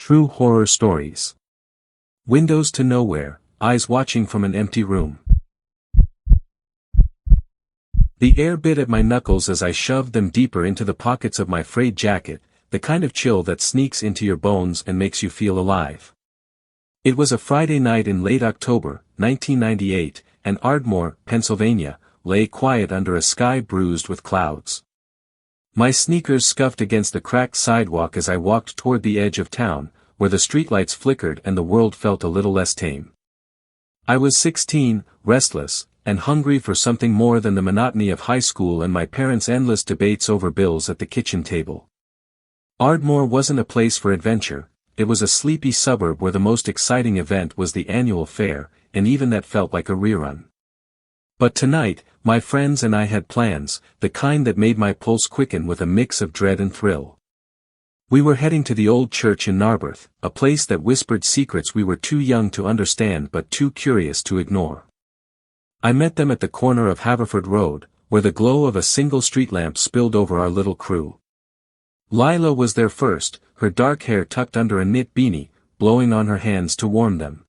True horror stories. Windows to nowhere, eyes watching from an empty room. The air bit at my knuckles as I shoved them deeper into the pockets of my frayed jacket, the kind of chill that sneaks into your bones and makes you feel alive. It was a Friday night in late October, 1998, and Ardmore, Pennsylvania, lay quiet under a sky bruised with clouds. My sneakers scuffed against the cracked sidewalk as I walked toward the edge of town, where the streetlights flickered and the world felt a little less tame. I was 16, restless, and hungry for something more than the monotony of high school and my parents' endless debates over bills at the kitchen table. Ardmore wasn't a place for adventure, it was a sleepy suburb where the most exciting event was the annual fair, and even that felt like a rerun. But tonight, my friends and I had plans, the kind that made my pulse quicken with a mix of dread and thrill. We were heading to the old church in Narberth, a place that whispered secrets we were too young to understand but too curious to ignore. I met them at the corner of Haverford Road, where the glow of a single street lamp spilled over our little crew. Lila was there first, her dark hair tucked under a knit beanie, blowing on her hands to warm them.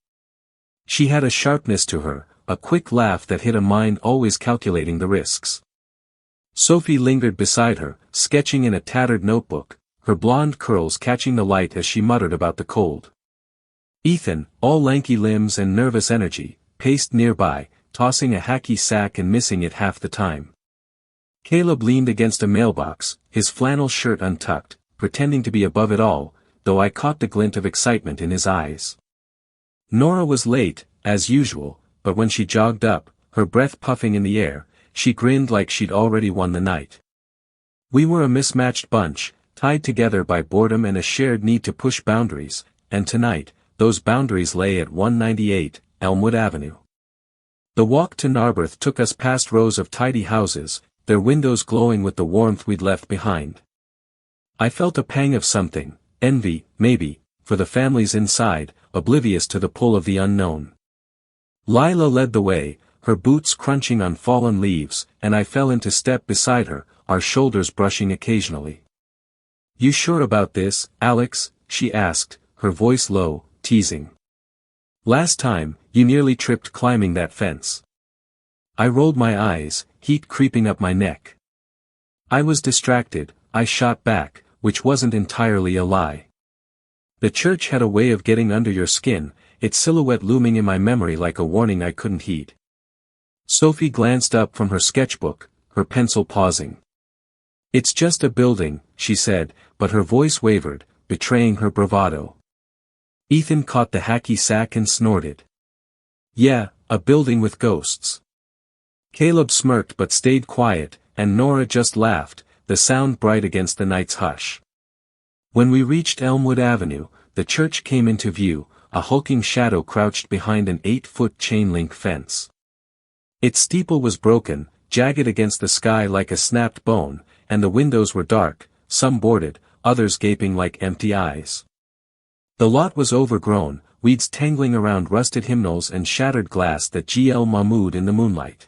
She had a sharpness to her, a quick laugh that hit a mind always calculating the risks. Sophie lingered beside her, sketching in a tattered notebook, her blonde curls catching the light as she muttered about the cold. Ethan, all lanky limbs and nervous energy, paced nearby, tossing a hacky sack and missing it half the time. Caleb leaned against a mailbox, his flannel shirt untucked, pretending to be above it all, though I caught the glint of excitement in his eyes. Nora was late, as usual, but when she jogged up, her breath puffing in the air, she grinned like she'd already won the night. We were a mismatched bunch, tied together by boredom and a shared need to push boundaries, and tonight, those boundaries lay at 198, Elmwood Avenue. The walk to Narberth took us past rows of tidy houses, their windows glowing with the warmth we'd left behind. I felt a pang of something, envy, maybe, for the families inside, oblivious to the pull of the unknown. Lila led the way, her boots crunching on fallen leaves, and I fell into step beside her, our shoulders brushing occasionally. "You sure about this, Alex?" she asked, her voice low, teasing. "Last time, you nearly tripped climbing that fence." I rolled my eyes, heat creeping up my neck. I was distracted, I shot back, which wasn't entirely a lie. The church had a way of getting under your skin, its silhouette looming in my memory like a warning I couldn't heed. Sophie glanced up from her sketchbook, her pencil pausing. "It's just a building," she said, but her voice wavered, betraying her bravado. Ethan caught the hacky sack and snorted. "Yeah, a building with ghosts." Caleb smirked but stayed quiet, and Nora just laughed, the sound bright against the night's hush. When we reached Elmwood Avenue, the church came into view, a hulking shadow crouched behind an 8-foot chain-link fence. Its steeple was broken, jagged against the sky like a snapped bone, and the windows were dark, some boarded, others gaping like empty eyes. The lot was overgrown, weeds tangling around rusted hymnals and shattered glass that G.L. Mahmood in the moonlight.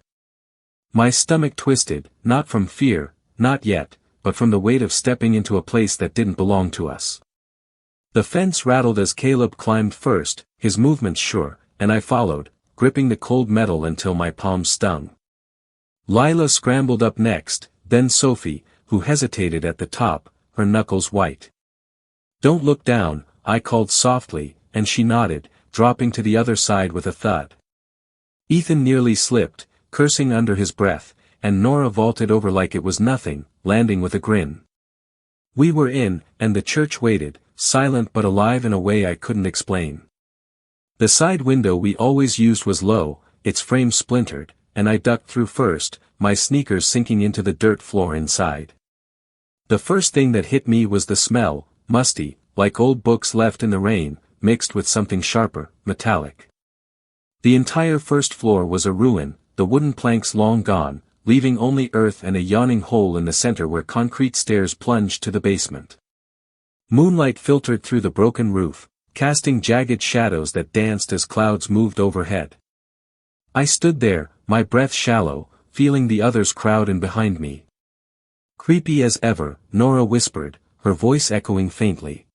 My stomach twisted, not from fear, not yet, but from the weight of stepping into a place that didn't belong to us. The fence rattled as Caleb climbed first, his movements sure, and I followed, gripping the cold metal until my palms stung. Lila scrambled up next, then Sophie, who hesitated at the top, her knuckles white. "Don't look down," I called softly, and she nodded, dropping to the other side with a thud. Ethan nearly slipped, cursing under his breath, and Nora vaulted over like it was nothing, landing with a grin. We were in, and the church waited, silent but alive in a way I couldn't explain. The side window we always used was low, its frame splintered, and I ducked through first, my sneakers sinking into the dirt floor inside. The first thing that hit me was the smell, musty, like old books left in the rain, mixed with something sharper, metallic. The entire first floor was a ruin, the wooden planks long gone, leaving only earth and a yawning hole in the center where concrete stairs plunged to the basement. Moonlight filtered through the broken roof, casting jagged shadows that danced as clouds moved overhead. I stood there, my breath shallow, feeling the others crowd in behind me. "Creepy as ever," Nora whispered, her voice echoing faintly.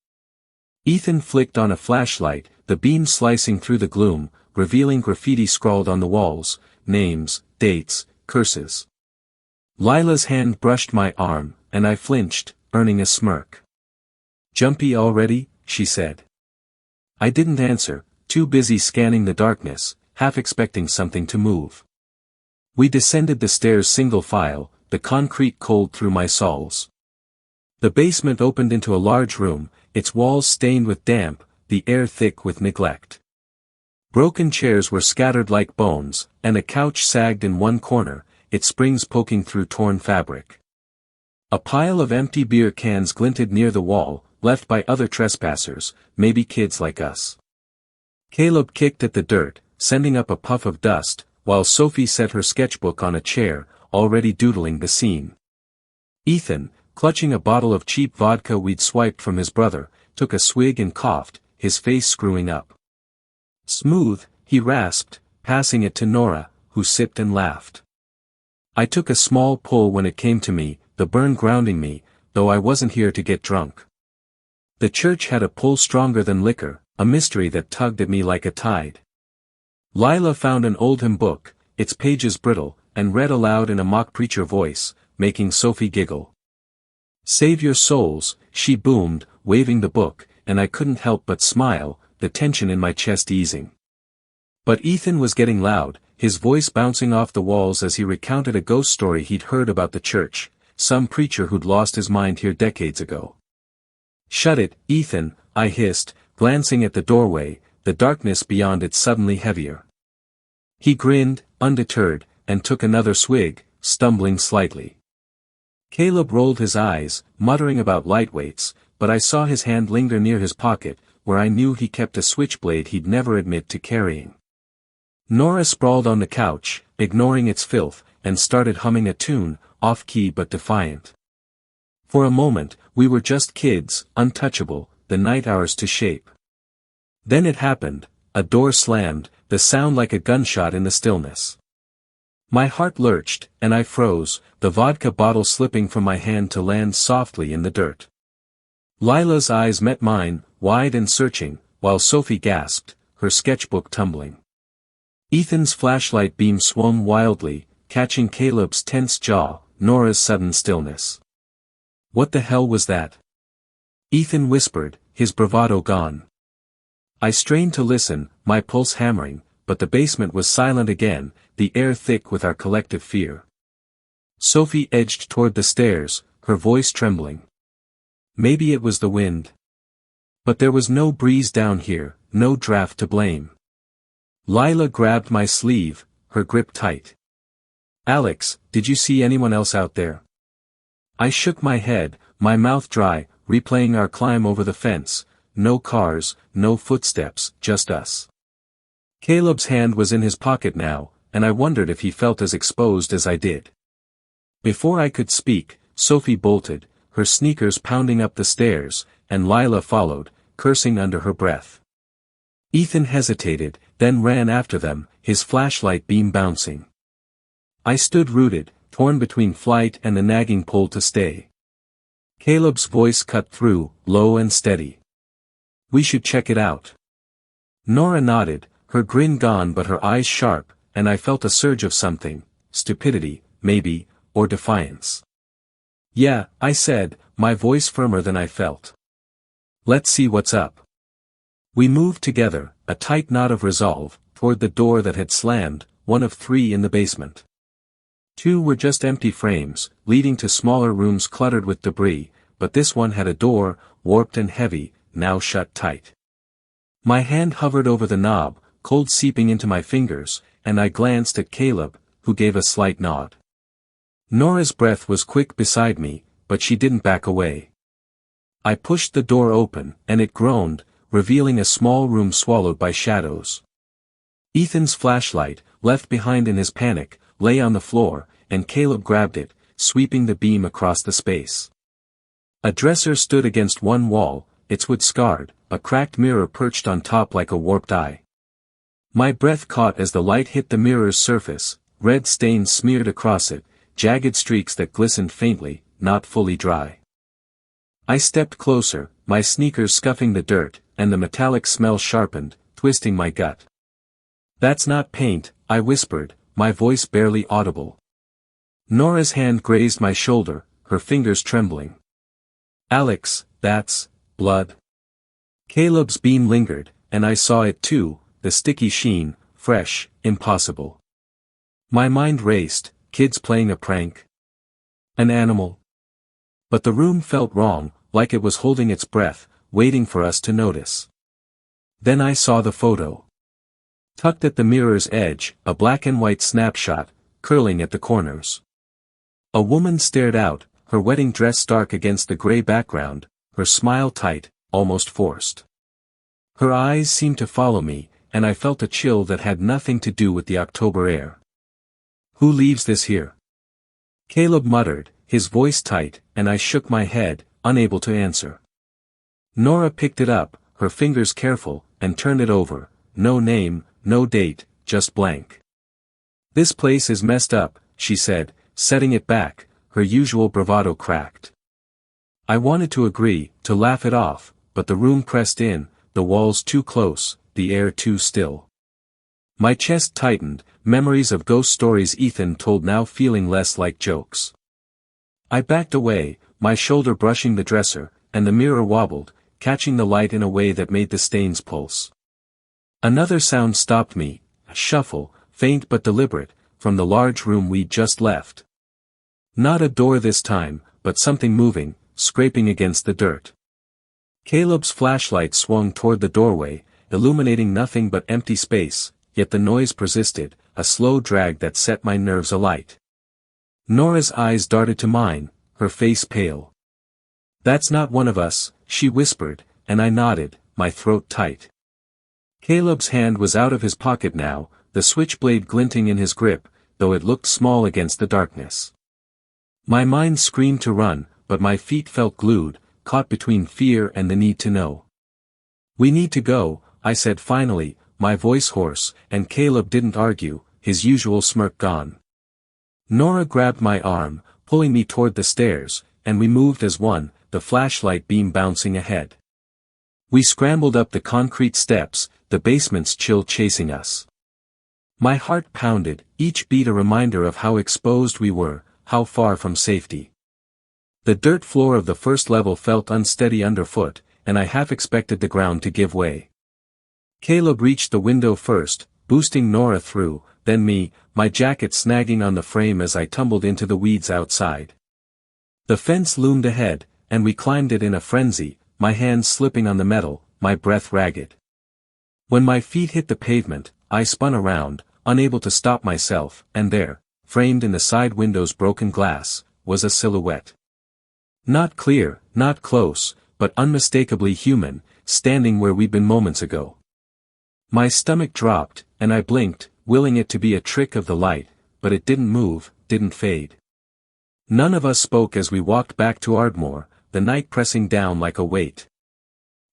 Ethan flicked on a flashlight, the beam slicing through the gloom, revealing graffiti scrawled on the walls, names, dates, curses. Lila's hand brushed my arm, and I flinched, earning a smirk. "Jumpy already?" she said. I didn't answer, too busy scanning the darkness, half expecting something to move. We descended the stairs single file, the concrete cold through my soles. The basement opened into a large room, its walls stained with damp, the air thick with neglect. Broken chairs were scattered like bones, and a couch sagged in one corner, its springs poking through torn fabric. A pile of empty beer cans glinted near the wall, left by other trespassers, maybe kids like us. Caleb kicked at the dirt, sending up a puff of dust, while Sophie set her sketchbook on a chair, already doodling the scene. Ethan, clutching a bottle of cheap vodka we'd swiped from his brother, took a swig and coughed, his face screwing up. "Smooth," he rasped, passing it to Nora, who sipped and laughed. I took a small pull when it came to me, the burn grounding me, though I wasn't here to get drunk. The church had a pull stronger than liquor, a mystery that tugged at me like a tide. Lila found an old hymn book, its pages brittle, and read aloud in a mock preacher voice, making Sophie giggle. "Save your souls," she boomed, waving the book, and I couldn't help but smile, the tension in my chest easing. But Ethan was getting loud, his voice bouncing off the walls as he recounted a ghost story he'd heard about the church, some preacher who'd lost his mind here decades ago. "Shut it, Ethan," I hissed, glancing at the doorway, the darkness beyond it suddenly heavier. He grinned, undeterred, and took another swig, stumbling slightly. Caleb rolled his eyes, muttering about lightweights, but I saw his hand linger near his pocket, where I knew he kept a switchblade he'd never admit to carrying. Nora sprawled on the couch, ignoring its filth, and started humming a tune, off-key but defiant. For a moment, we were just kids, untouchable, the night hours to shape. Then it happened, a door slammed, the sound like a gunshot in the stillness. My heart lurched, and I froze, the vodka bottle slipping from my hand to land softly in the dirt. Lila's eyes met mine, wide and searching, while Sophie gasped, her sketchbook tumbling. Ethan's flashlight beam swung wildly, catching Caleb's tense jaw, Nora's sudden stillness. "What the hell was that?" Ethan whispered, his bravado gone. I strained to listen, my pulse hammering, but the basement was silent again, the air thick with our collective fear. Sophie edged toward the stairs, her voice trembling. Maybe it was the wind. But there was no breeze down here, no draft to blame. Lila grabbed my sleeve, her grip tight. "Alex, did you see anyone else out there?" I shook my head, my mouth dry, replaying our climb over the fence, no cars, no footsteps, just us. Caleb's hand was in his pocket now, and I wondered if he felt as exposed as I did. Before I could speak, Sophie bolted, her sneakers pounding up the stairs, and Lila followed, cursing under her breath. Ethan hesitated, then ran after them, his flashlight beam bouncing. I stood rooted, torn between flight and the nagging pull to stay. Caleb's voice cut through, low and steady. "We should check it out." Nora nodded, her grin gone but her eyes sharp, and I felt a surge of something, stupidity, maybe, or defiance. "Yeah," I said, my voice firmer than I felt. "Let's see what's up." We moved together, a tight knot of resolve, toward the door that had slammed, one of 3 in the basement. 2 were just empty frames, leading to smaller rooms cluttered with debris, but this one had a door, warped and heavy, now shut tight. My hand hovered over the knob, cold seeping into my fingers, and I glanced at Caleb, who gave a slight nod. Nora's breath was quick beside me, but she didn't back away. I pushed the door open, and it groaned, revealing a small room swallowed by shadows. Ethan's flashlight, left behind in his panic, lay on the floor, and Caleb grabbed it, sweeping the beam across the space. A dresser stood against one wall, its wood scarred, a cracked mirror perched on top like a warped eye. My breath caught as the light hit the mirror's surface, red stains smeared across it, jagged streaks that glistened faintly, not fully dry. I stepped closer, my sneakers scuffing the dirt, and the metallic smell sharpened, twisting my gut. "That's not paint," I whispered, my voice barely audible. Nora's hand grazed my shoulder, her fingers trembling. "Alex, that's blood." Caleb's beam lingered, and I saw it too, the sticky sheen, fresh, impossible. My mind raced, kids playing a prank? An animal? But the room felt wrong, like it was holding its breath, waiting for us to notice. Then I saw the photo. Tucked at the mirror's edge, a black and white snapshot, curling at the corners. A woman stared out, her wedding dress stark against the gray background, her smile tight, almost forced. Her eyes seemed to follow me, and I felt a chill that had nothing to do with the October air. "Who leaves this here?" Caleb muttered, his voice tight, and I shook my head, unable to answer. Nora picked it up, her fingers careful, and turned it over. No name, no date, just blank. "This place is messed up," she said, setting it back, her usual bravado cracked. I wanted to agree, to laugh it off, but the room pressed in, the walls too close, the air too still. My chest tightened, memories of ghost stories Ethan told now feeling less like jokes. I backed away, my shoulder brushing the dresser, and the mirror wobbled, catching the light in a way that made the stains pulse. Another sound stopped me, a shuffle, faint but deliberate, from the large room we'd just left. Not a door this time, but something moving, scraping against the dirt. Caleb's flashlight swung toward the doorway, illuminating nothing but empty space, yet the noise persisted, a slow drag that set my nerves alight. Nora's eyes darted to mine, her face pale. "That's not one of us," she whispered, and I nodded, my throat tight. Caleb's hand was out of his pocket now, the switchblade glinting in his grip, though it looked small against the darkness. My mind screamed to run, but my feet felt glued, caught between fear and the need to know. "We need to go," I said finally, my voice hoarse, and Caleb didn't argue, his usual smirk gone. Nora grabbed my arm, pulling me toward the stairs, and we moved as one, the flashlight beam bouncing ahead. We scrambled up the concrete steps, the basement's chill chasing us. My heart pounded, each beat a reminder of how exposed we were, how far from safety. The dirt floor of the first level felt unsteady underfoot, and I half expected the ground to give way. Caleb reached the window first, boosting Nora through, then me, my jacket snagging on the frame as I tumbled into the weeds outside. The fence loomed ahead, and we climbed it in a frenzy, my hands slipping on the metal, my breath ragged. When my feet hit the pavement, I spun around, unable to stop myself, and there, framed in the side window's broken glass, was a silhouette. Not clear, not close, but unmistakably human, standing where we'd been moments ago. My stomach dropped, and I blinked, willing it to be a trick of the light, but it didn't move, didn't fade. None of us spoke as we walked back to Ardmore, the night pressing down like a weight.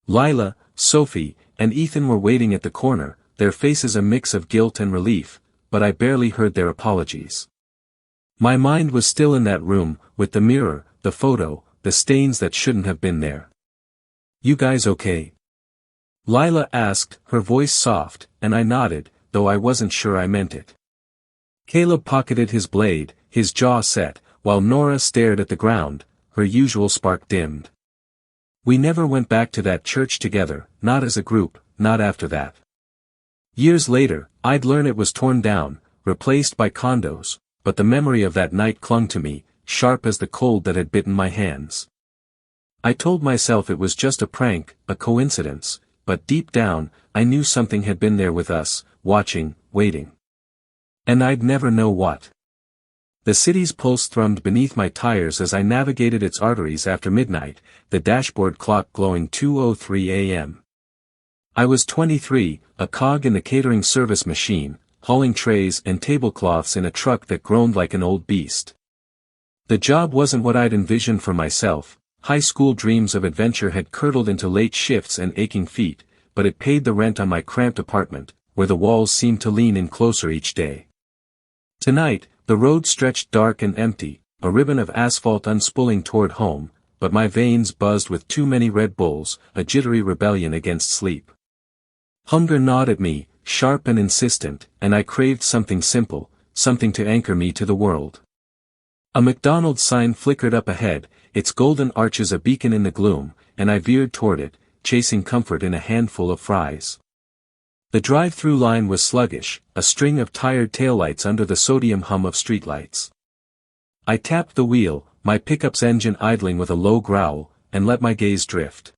Lila, Sophie, and Ethan were waiting at the corner, their faces a mix of guilt and relief, but I barely heard their apologies. My mind was still in that room, with the mirror, the photo, the stains that shouldn't have been there. "You guys okay?" Lila asked, her voice soft, and I nodded, though I wasn't sure I meant it. Caleb pocketed his blade, his jaw set, while Nora stared at the ground, her usual spark dimmed. We never went back to that church together, not as a group, not after that. Years later, I'd learn it was torn down, replaced by condos, but the memory of that night clung to me, sharp as the cold that had bitten my hands. I told myself it was just a prank, a coincidence, but deep down, I knew something had been there with us, watching, waiting. And I'd never know what. The city's pulse thrummed beneath my tires as I navigated its arteries after midnight, the dashboard clock glowing 2:03 a.m. I was 23, a cog in the catering service machine, hauling trays and tablecloths in a truck that groaned like an old beast. The job wasn't what I'd envisioned for myself. High school dreams of adventure had curdled into late shifts and aching feet, but it paid the rent on my cramped apartment, where the walls seemed to lean in closer each day. Tonight, the road stretched dark and empty, a ribbon of asphalt unspooling toward home, but my veins buzzed with too many Red Bulls, a jittery rebellion against sleep. Hunger gnawed at me, sharp and insistent, and I craved something simple, something to anchor me to the world. A McDonald's sign flickered up ahead, its golden arches a beacon in the gloom, and I veered toward it, chasing comfort in a handful of fries. The drive-through line was sluggish, a string of tired taillights under the sodium hum of streetlights. I tapped the wheel, my pickup's engine idling with a low growl, and let my gaze drift.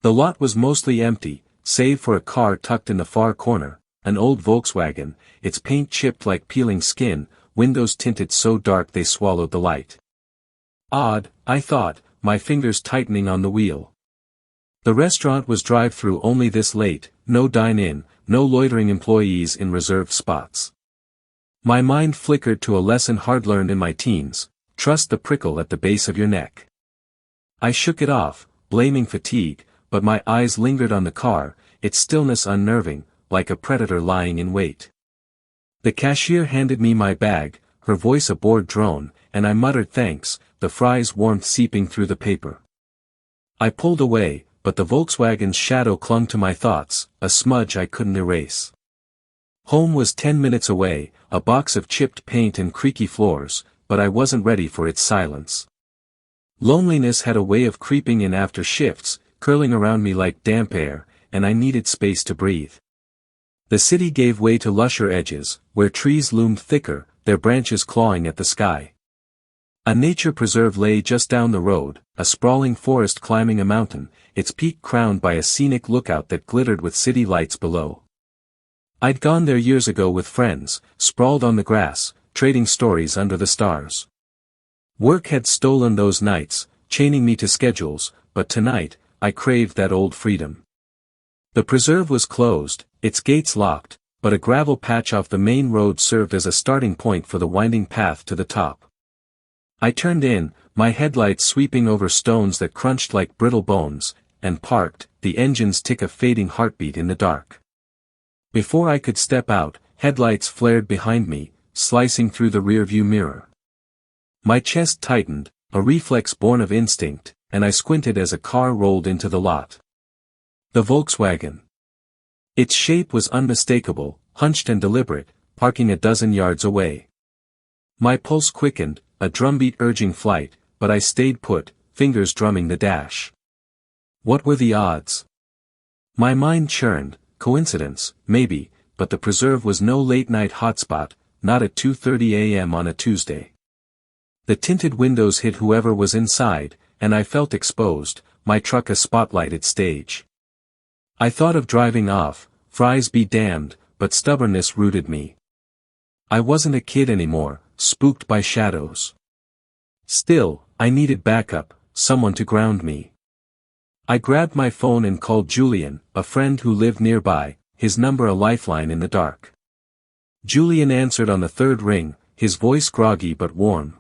The lot was mostly empty, save for a car tucked in the far corner, an old Volkswagen, its paint chipped like peeling skin, windows tinted so dark they swallowed the light. Odd, I thought, my fingers tightening on the wheel. The restaurant was drive-through only this late, no dine-in, no loitering employees in reserved spots. My mind flickered to a lesson hard-learned in my teens: trust the prickle at the base of your neck. I shook it off, blaming fatigue, but my eyes lingered on the car, its stillness unnerving, like a predator lying in wait. The cashier handed me my bag, her voice a bored drone, and I muttered thanks, the fries' warmth seeping through the paper. I pulled away, but the Volkswagen's shadow clung to my thoughts, a smudge I couldn't erase. Home was 10 minutes away, a box of chipped paint and creaky floors, but I wasn't ready for its silence. Loneliness had a way of creeping in after shifts, curling around me like damp air, and I needed space to breathe. The city gave way to lusher edges, where trees loomed thicker, their branches clawing at the sky. A nature preserve lay just down the road, a sprawling forest climbing a mountain, its peak crowned by a scenic lookout that glittered with city lights below. I'd gone there years ago with friends, sprawled on the grass, trading stories under the stars. Work had stolen those nights, chaining me to schedules, but tonight, I craved that old freedom. The preserve was closed, its gates locked, but a gravel patch off the main road served as a starting point for the winding path to the top. I turned in, my headlights sweeping over stones that crunched like brittle bones, and parked, the engine's tick a fading heartbeat in the dark. Before I could step out, headlights flared behind me, slicing through the rearview mirror. My chest tightened, a reflex born of instinct, and I squinted as a car rolled into the lot. The Volkswagen. Its shape was unmistakable, hunched and deliberate, parking a dozen yards away. My pulse quickened, a drumbeat urging flight, but I stayed put, fingers drumming the dash. What were the odds? My mind churned, coincidence, maybe, but the preserve was no late-night hotspot, not at 2:30 a.m. on a Tuesday. The tinted windows hid whoever was inside, and I felt exposed, my truck a spotlighted stage. I thought of driving off, fries be damned, but stubbornness rooted me. I wasn't a kid anymore, spooked by shadows. Still, I needed backup, someone to ground me. I grabbed my phone and called Julian, a friend who lived nearby, his number a lifeline in the dark. Julian answered on the third ring, his voice groggy but warm.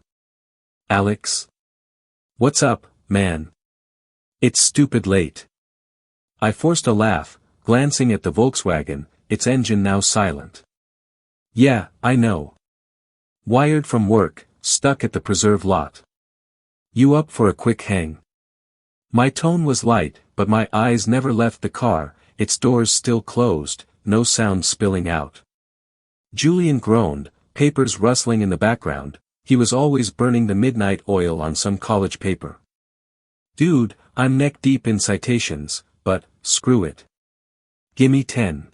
"Alex? What's up, man? It's stupid late." I forced a laugh, glancing at the Volkswagen, its engine now silent. "Yeah, I know. Wired from work, stuck at the preserve lot. You up for a quick hang?" My tone was light, but my eyes never left the car, its doors still closed, no sound spilling out. Julian groaned, papers rustling in the background, he was always burning the midnight oil on some college paper. "Dude, I'm neck deep in citations, but, screw it. Gimme 10.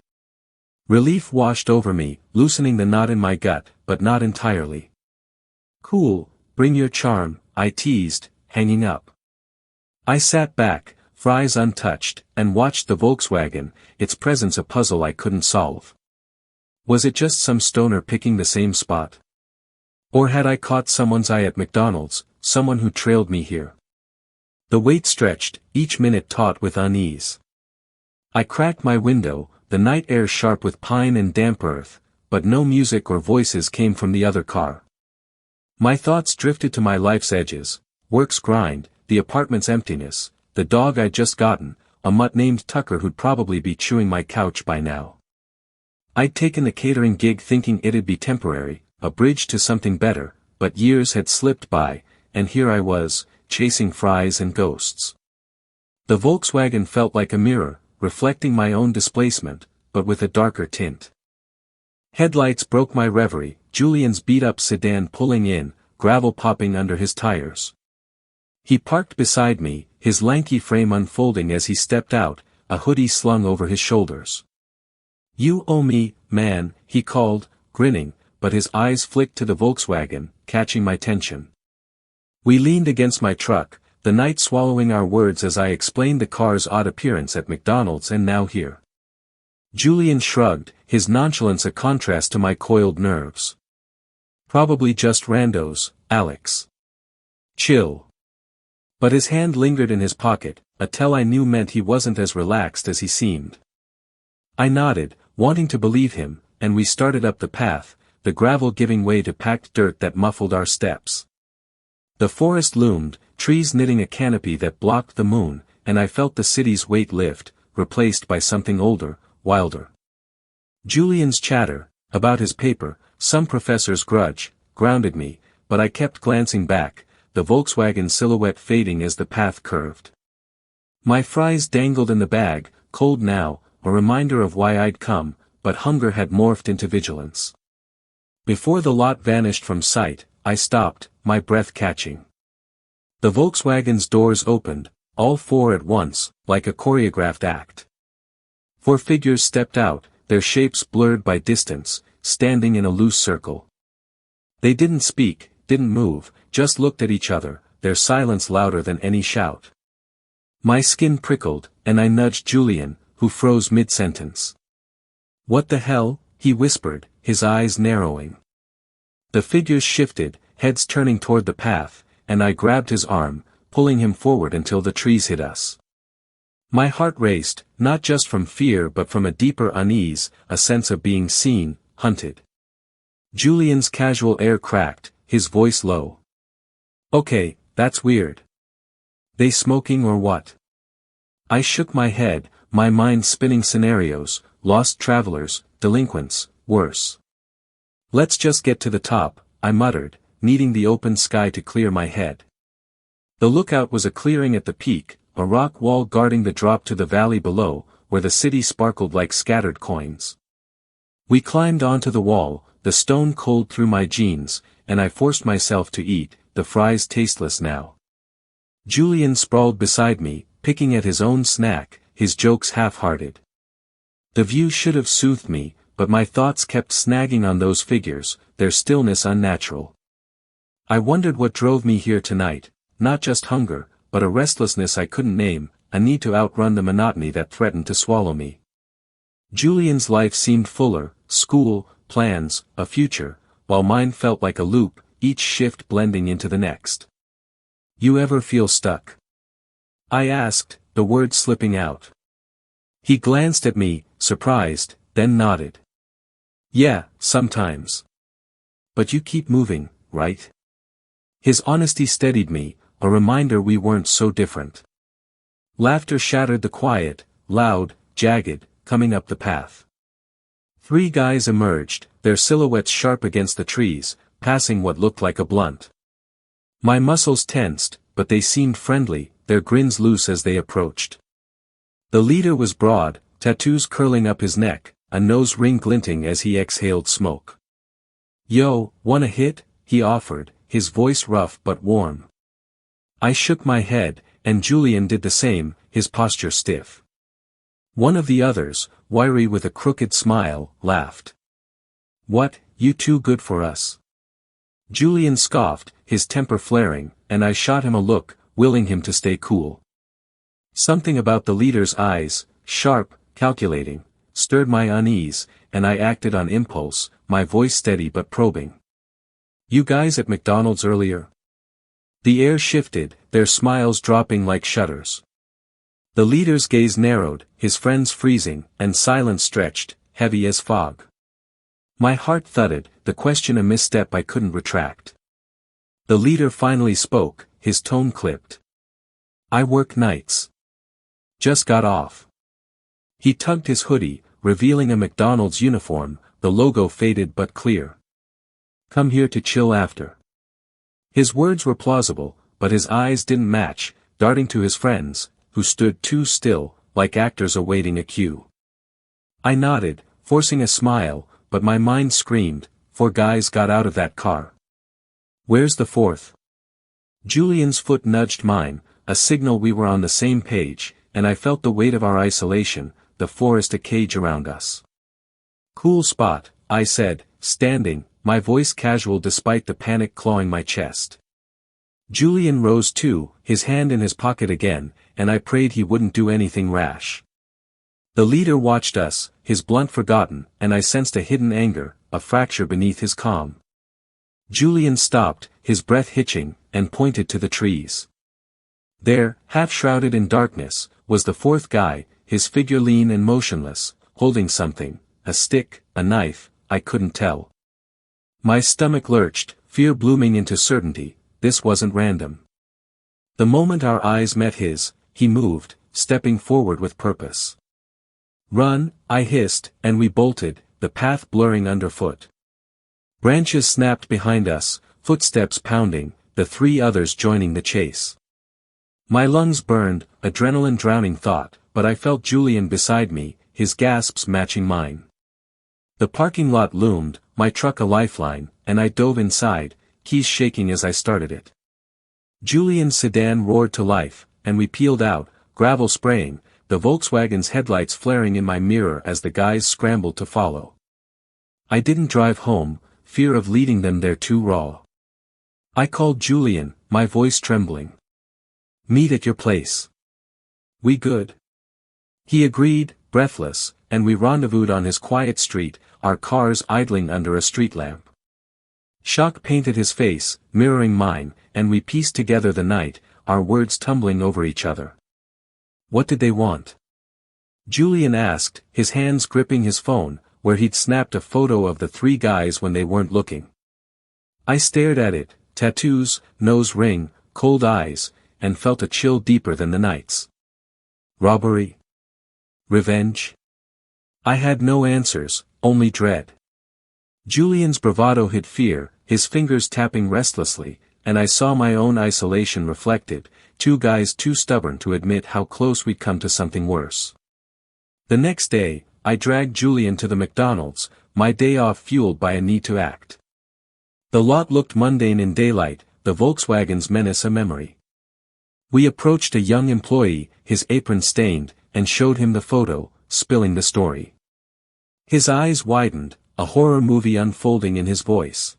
Relief washed over me, loosening the knot in my gut, but not entirely. "Cool, bring your charm," I teased, hanging up. I sat back, fries untouched, and watched the Volkswagen, its presence a puzzle I couldn't solve. Was it just some stoner picking the same spot? Or had I caught someone's eye at McDonald's, someone who trailed me here? The wait stretched, each minute taut with unease. I cracked my window, the night air sharp with pine and damp earth, but no music or voices came from the other car. My thoughts drifted to my life's edges, work's grind, the apartment's emptiness, the dog I'd just gotten, a mutt named Tucker who'd probably be chewing my couch by now. I'd taken the catering gig thinking it'd be temporary, a bridge to something better, but years had slipped by, and here I was, chasing fries and ghosts. The Volkswagen felt like a mirror, reflecting my own displacement, but with a darker tint. Headlights broke my reverie, Julian's beat-up sedan pulling in, gravel popping under his tires. He parked beside me, his lanky frame unfolding as he stepped out, a hoodie slung over his shoulders. "You owe me, man," he called, grinning, but his eyes flicked to the Volkswagen, catching my attention. We leaned against my truck, the night swallowing our words as I explained the car's odd appearance at McDonald's and now here. Julian shrugged, his nonchalance a contrast to my coiled nerves. "Probably just randos, Alex. Chill." But his hand lingered in his pocket, a tell I knew meant he wasn't as relaxed as he seemed. I nodded, wanting to believe him, and we started up the path, the gravel giving way to packed dirt that muffled our steps. The forest loomed, trees knitting a canopy that blocked the moon, and I felt the city's weight lift, replaced by something older, wilder. Julian's chatter, about his paper, some professor's grudge, grounded me, but I kept glancing back, the Volkswagen silhouette fading as the path curved. My fries dangled in the bag, cold now, a reminder of why I'd come, but hunger had morphed into vigilance. Before the lot vanished from sight, I stopped, my breath catching. The Volkswagen's doors opened, all four at once, like a choreographed act. Four figures stepped out, their shapes blurred by distance, standing in a loose circle. They didn't speak, didn't move, just looked at each other, their silence louder than any shout. My skin prickled, and I nudged Julian, who froze mid-sentence. "What the hell?" he whispered, his eyes narrowing. The figures shifted, heads turning toward the path, and I grabbed his arm, pulling him forward until the trees hit us. My heart raced, not just from fear but from a deeper unease, a sense of being seen, hunted. Julian's casual air cracked, his voice low. "Okay, that's weird. They smoking or what?" I shook my head, my mind spinning scenarios, lost travelers, delinquents, worse. "Let's just get to the top," I muttered, needing the open sky to clear my head. The lookout was a clearing at the peak, a rock wall guarding the drop to the valley below, where the city sparkled like scattered coins. We climbed onto the wall, the stone cold through my jeans, and I forced myself to eat, the fries tasteless now. Julian sprawled beside me, picking at his own snack, his jokes half-hearted. The view should have soothed me, but my thoughts kept snagging on those figures, their stillness unnatural. I wondered what drove me here tonight, not just hunger, but a restlessness I couldn't name, a need to outrun the monotony that threatened to swallow me. Julian's life seemed fuller, school, plans, a future, while mine felt like a loop, each shift blending into the next. "You ever feel stuck?" I asked, the words slipping out. He glanced at me, surprised, then nodded. "Yeah, sometimes. But you keep moving, right?" His honesty steadied me, a reminder we weren't so different. Laughter shattered the quiet, loud, jagged, coming up the path. Three guys emerged, their silhouettes sharp against the trees, passing what looked like a blunt. My muscles tensed, but they seemed friendly, their grins loose as they approached. The leader was broad, tattoos curling up his neck, a nose ring glinting as he exhaled smoke. "Yo, wanna hit?" he offered, his voice rough but warm. I shook my head, and Julian did the same, his posture stiff. One of the others, wiry with a crooked smile, laughed. "What, you too good for us?" Julian scoffed, his temper flaring, and I shot him a look, willing him to stay cool. Something about the leader's eyes, sharp, calculating, stirred my unease, and I acted on impulse, my voice steady but probing. "You guys at McDonald's earlier?" The air shifted, their smiles dropping like shutters. The leader's gaze narrowed, his friends freezing, and silence stretched, heavy as fog. My heart thudded, the question a misstep I couldn't retract. The leader finally spoke, his tone clipped. "I work nights. Just got off." He tugged his hoodie, revealing a McDonald's uniform, the logo faded but clear. "Come here to chill after." His words were plausible, but his eyes didn't match, darting to his friends, who stood too still, like actors awaiting a cue. I nodded, forcing a smile, but my mind screamed, 4 guys got out of that car. Where's the 4th? Julian's foot nudged mine, a signal we were on the same page, and I felt the weight of our isolation, the forest a cage around us. Cool spot, I said, standing, my voice casual despite the panic clawing my chest. Julian rose too, his hand in his pocket again, and I prayed he wouldn't do anything rash. The leader watched us, his blunt forgotten, and I sensed a hidden anger, a fracture beneath his calm. Julian stopped, his breath hitching, and pointed to the trees. There, half shrouded in darkness, was the 4th guy, his figure lean and motionless, holding something, a stick, a knife, I couldn't tell. My stomach lurched, fear blooming into certainty, this wasn't random. The moment our eyes met his, he moved, stepping forward with purpose. Run, I hissed, and we bolted, the path blurring underfoot. Branches snapped behind us, footsteps pounding, the 3 others joining the chase. My lungs burned, adrenaline drowning thought, but I felt Julian beside me, his gasps matching mine. The parking lot loomed, my truck a lifeline, and I dove inside, keys shaking as I started it. Julian's sedan roared to life, and we peeled out, gravel spraying, the Volkswagen's headlights flaring in my mirror as the guys scrambled to follow. I didn't drive home, fear of leading them there too raw. I called Julian, my voice trembling. Meet at your place. We good? He agreed, breathless, and we rendezvoused on his quiet street, our cars idling under a street lamp. Shock painted his face, mirroring mine, and we pieced together the night, our words tumbling over each other. What did they want? Julian asked, his hands gripping his phone, where he'd snapped a photo of the 3 guys when they weren't looking. I stared at it, tattoos, nose ring, cold eyes, and felt a chill deeper than the night's. Robbery? Revenge? I had no answers, only dread. Julian's bravado hid fear, his fingers tapping restlessly, and I saw my own isolation reflected, 2 guys too stubborn to admit how close we'd come to something worse. The next day, I dragged Julian to the McDonald's, my day off fueled by a need to act. The lot looked mundane in daylight, the Volkswagen's menace a memory. We approached a young employee, his apron stained, and showed him the photo, spilling the story. His eyes widened, a horror movie unfolding in his voice.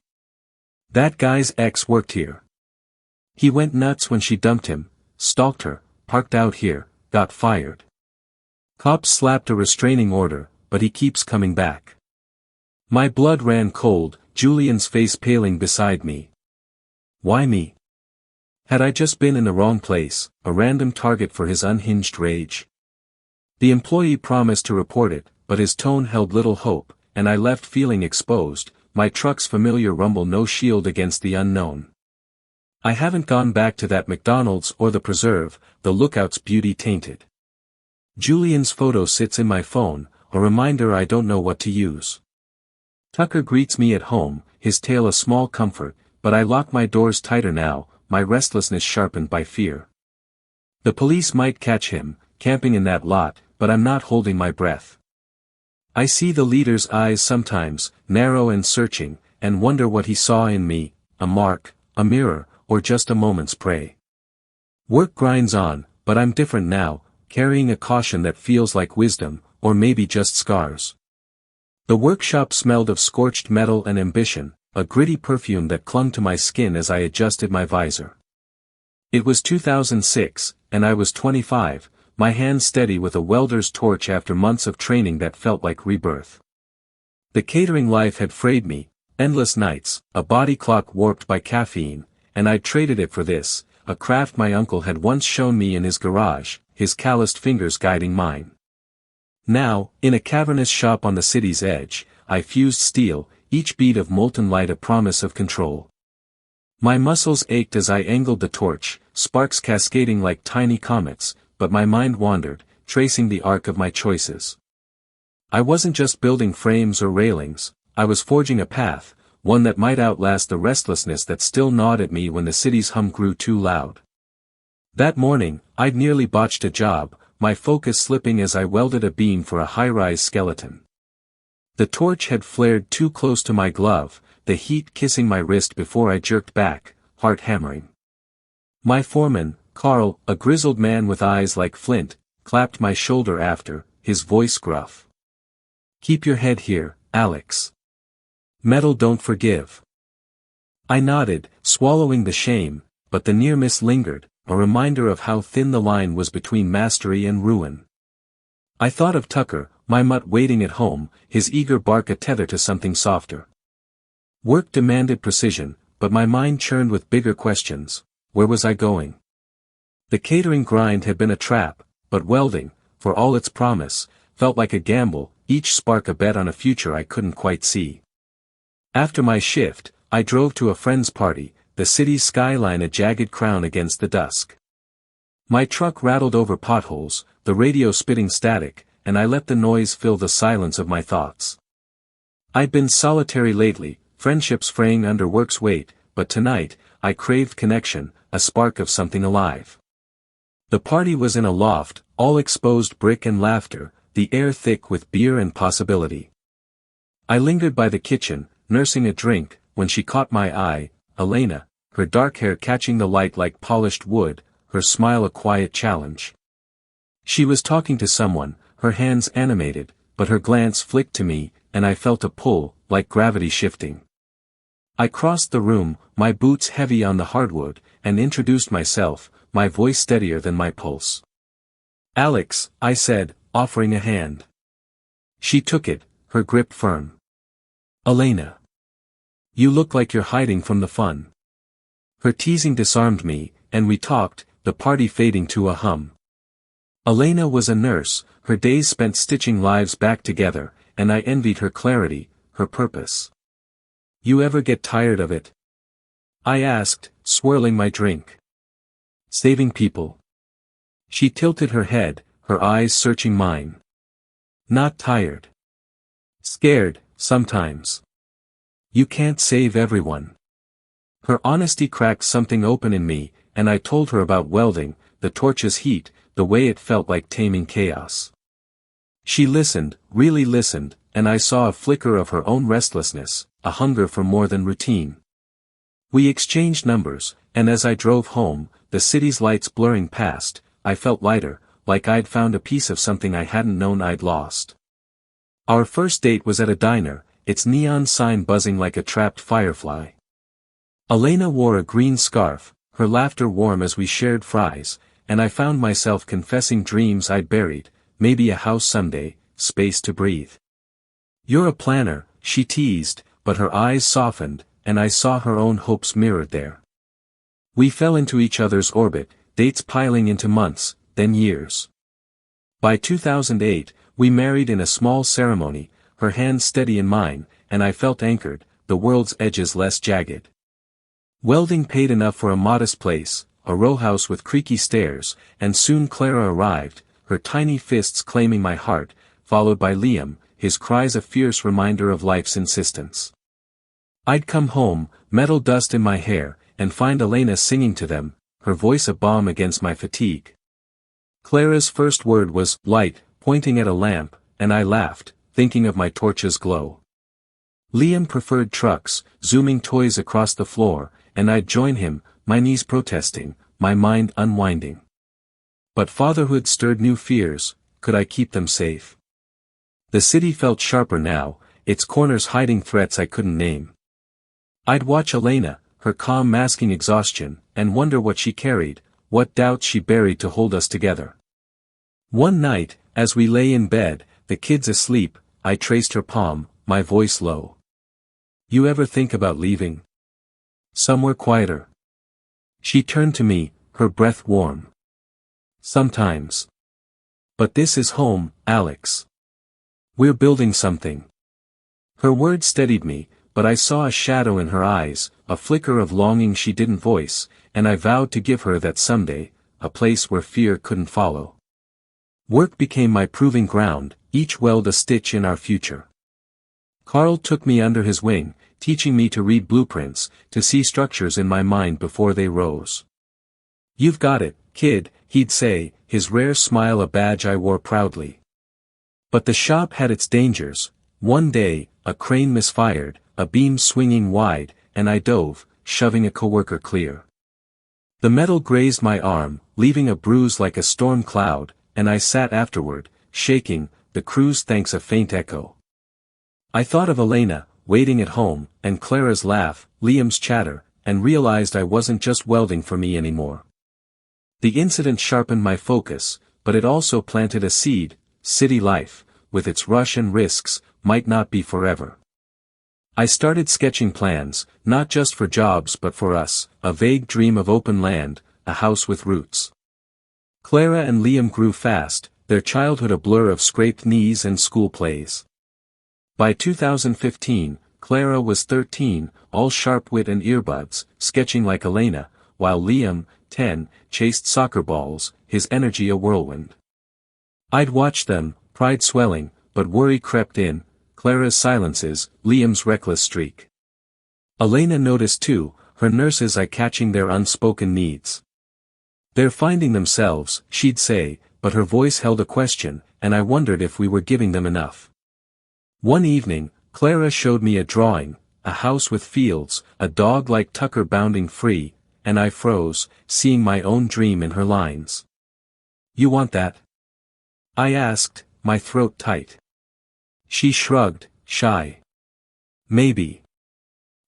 That guy's ex worked here. He went nuts when she dumped him, stalked her, parked out here, got fired. Cops slapped a restraining order, but he keeps coming back. My blood ran cold, Julian's face paling beside me. Why me? Had I just been in the wrong place, a random target for his unhinged rage? The employee promised to report it, but his tone held little hope, and I left feeling exposed, my truck's familiar rumble no shield against the unknown. I haven't gone back to that McDonald's or the preserve, the lookout's beauty tainted. Julian's photo sits in my phone, a reminder I don't know what to use. Tucker greets me at home, his tale a small comfort, but I lock my doors tighter now, my restlessness sharpened by fear. The police might catch him, camping in that lot, but I'm not holding my breath. I see the leader's eyes sometimes, narrow and searching, and wonder what he saw in me, a mark, a mirror, or just a moment's prey. Work grinds on, but I'm different now, carrying a caution that feels like wisdom, or maybe just scars. The workshop smelled of scorched metal and ambition, a gritty perfume that clung to my skin as I adjusted my visor. It was 2006, and I was 25, my hands steady with a welder's torch after months of training that felt like rebirth. The catering life had frayed me, endless nights, a body clock warped by caffeine, and I'd traded it for this, a craft my uncle had once shown me in his garage, his calloused fingers guiding mine. Now, in a cavernous shop on the city's edge, I fused steel, each bead of molten light a promise of control. My muscles ached as I angled the torch, sparks cascading like tiny comets, but my mind wandered, tracing the arc of my choices. I wasn't just building frames or railings, I was forging a path, one that might outlast the restlessness that still gnawed at me when the city's hum grew too loud. That morning, I'd nearly botched a job, my focus slipping as I welded a beam for a high-rise skeleton. The torch had flared too close to my glove, the heat kissing my wrist before I jerked back, heart hammering. My foreman, Carl, a grizzled man with eyes like flint, clapped my shoulder after, his voice gruff. "Keep your head here, Alex. Metal don't forgive." I nodded, swallowing the shame, but the near miss lingered, a reminder of how thin the line was between mastery and ruin. I thought of Tucker, my mutt waiting at home, his eager bark a tether to something softer. Work demanded precision, but my mind churned with bigger questions. Where was I going? The catering grind had been a trap, but welding, for all its promise, felt like a gamble, each spark a bet on a future I couldn't quite see. After my shift, I drove to a friend's party, the city's skyline a jagged crown against the dusk. My truck rattled over potholes, the radio spitting static, and I let the noise fill the silence of my thoughts. I'd been solitary lately, friendships fraying under work's weight, but tonight, I craved connection, a spark of something alive. The party was in a loft, all exposed brick and laughter, the air thick with beer and possibility. I lingered by the kitchen, nursing a drink, when she caught my eye, Elena, her dark hair catching the light like polished wood, her smile a quiet challenge. She was talking to someone, her hands animated, but her glance flicked to me, and I felt a pull, like gravity shifting. I crossed the room, my boots heavy on the hardwood, and introduced myself, my voice steadier than my pulse. "Alex," I said, offering a hand. She took it, her grip firm. "Elena. You look like you're hiding from the fun." Her teasing disarmed me, and we talked, the party fading to a hum. Elena was a nurse, her days spent stitching lives back together, and I envied her clarity, her purpose. "You ever get tired of it?" I asked, swirling my drink. "Saving people." She tilted her head, her eyes searching mine. "Not tired. Scared, sometimes. You can't save everyone." Her honesty cracked something open in me, and I told her about welding, the torch's heat, the way it felt like taming chaos. She listened, really listened, and I saw a flicker of her own restlessness, a hunger for more than routine. We exchanged numbers, and as I drove home, the city's lights blurring past, I felt lighter, like I'd found a piece of something I hadn't known I'd lost. Our first date was at a diner, its neon sign buzzing like a trapped firefly. Elena wore a green scarf, her laughter warm as we shared fries, and I found myself confessing dreams I'd buried, maybe a house someday, space to breathe. "You're a planner," she teased, but her eyes softened, and I saw her own hopes mirrored there. We fell into each other's orbit, dates piling into months, then years. By 2008, we married in a small ceremony, her hand steady in mine, and I felt anchored, the world's edges less jagged. Welding paid enough for a modest place, a row house with creaky stairs, and soon Clara arrived, her tiny fists claiming my heart, followed by Liam, his cries a fierce reminder of life's insistence. I'd come home, metal dust in my hair, and find Elena singing to them, her voice a balm against my fatigue. Clara's first word was, "Light," pointing at a lamp, and I laughed, thinking of my torch's glow. Liam preferred trucks, zooming toys across the floor, and I'd join him, my knees protesting, my mind unwinding. But fatherhood stirred new fears, could I keep them safe? The city felt sharper now, its corners hiding threats I couldn't name. I'd watch Elena, her calm masking exhaustion, and wonder what she carried, what doubts she buried to hold us together. One night, as we lay in bed, the kids asleep, I traced her palm, my voice low. "You ever think about leaving? Somewhere quieter?" She turned to me, her breath warm. "Sometimes. But this is home, Alex. We're building something." Her words steadied me, but I saw a shadow in her eyes, a flicker of longing she didn't voice, and I vowed to give her that someday, a place where fear couldn't follow. Work became my proving ground, each weld a stitch in our future. Carl took me under his wing, teaching me to read blueprints, to see structures in my mind before they rose. "You've got it, kid," he'd say, his rare smile a badge I wore proudly. But the shop had its dangers. One day, a crane misfired, a beam swinging wide, and I dove, shoving a coworker clear. The metal grazed my arm, leaving a bruise like a storm cloud, and I sat afterward, shaking, the crew's thanks a faint echo. I thought of Elena, waiting at home, and Clara's laugh, Liam's chatter, and realized I wasn't just welding for me anymore. The incident sharpened my focus, but it also planted a seed. City life, with its rush and risks, might not be forever. I started sketching plans, not just for jobs but for us, a vague dream of open land, a house with roots. Clara and Liam grew fast, their childhood a blur of scraped knees and school plays. By 2015, Clara was 13, all sharp wit and earbuds, sketching like Elena, while Liam, 10, chased soccer balls, his energy a whirlwind. I'd watch them, pride swelling, but worry crept in, Clara's silences, Liam's reckless streak. Elena noticed too, her nurse's eye catching their unspoken needs. "They're finding themselves," she'd say, but her voice held a question, and I wondered if we were giving them enough. One evening, Clara showed me a drawing, a house with fields, a dog like Tucker bounding free, and I froze, seeing my own dream in her lines. "You want that?" I asked, my throat tight. She shrugged, shy. "Maybe."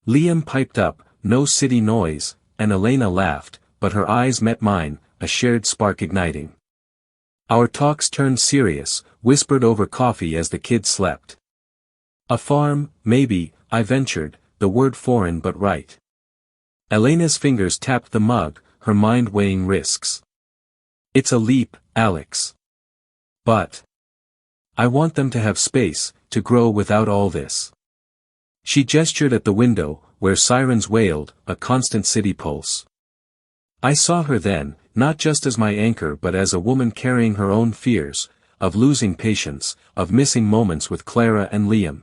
Liam piped up, no city noise, and Elena laughed, but her eyes met mine, a shared spark igniting. Our talks turned serious, whispered over coffee as the kids slept. "A farm, maybe," I ventured, the word foreign but right. Elena's fingers tapped the mug, her mind weighing risks. "It's a leap, Alex. But I want them to have space, to grow without all this." She gestured at the window, where sirens wailed, a constant city pulse. I saw her then, not just as my anchor but as a woman carrying her own fears, of losing patience, of missing moments with Clara and Liam.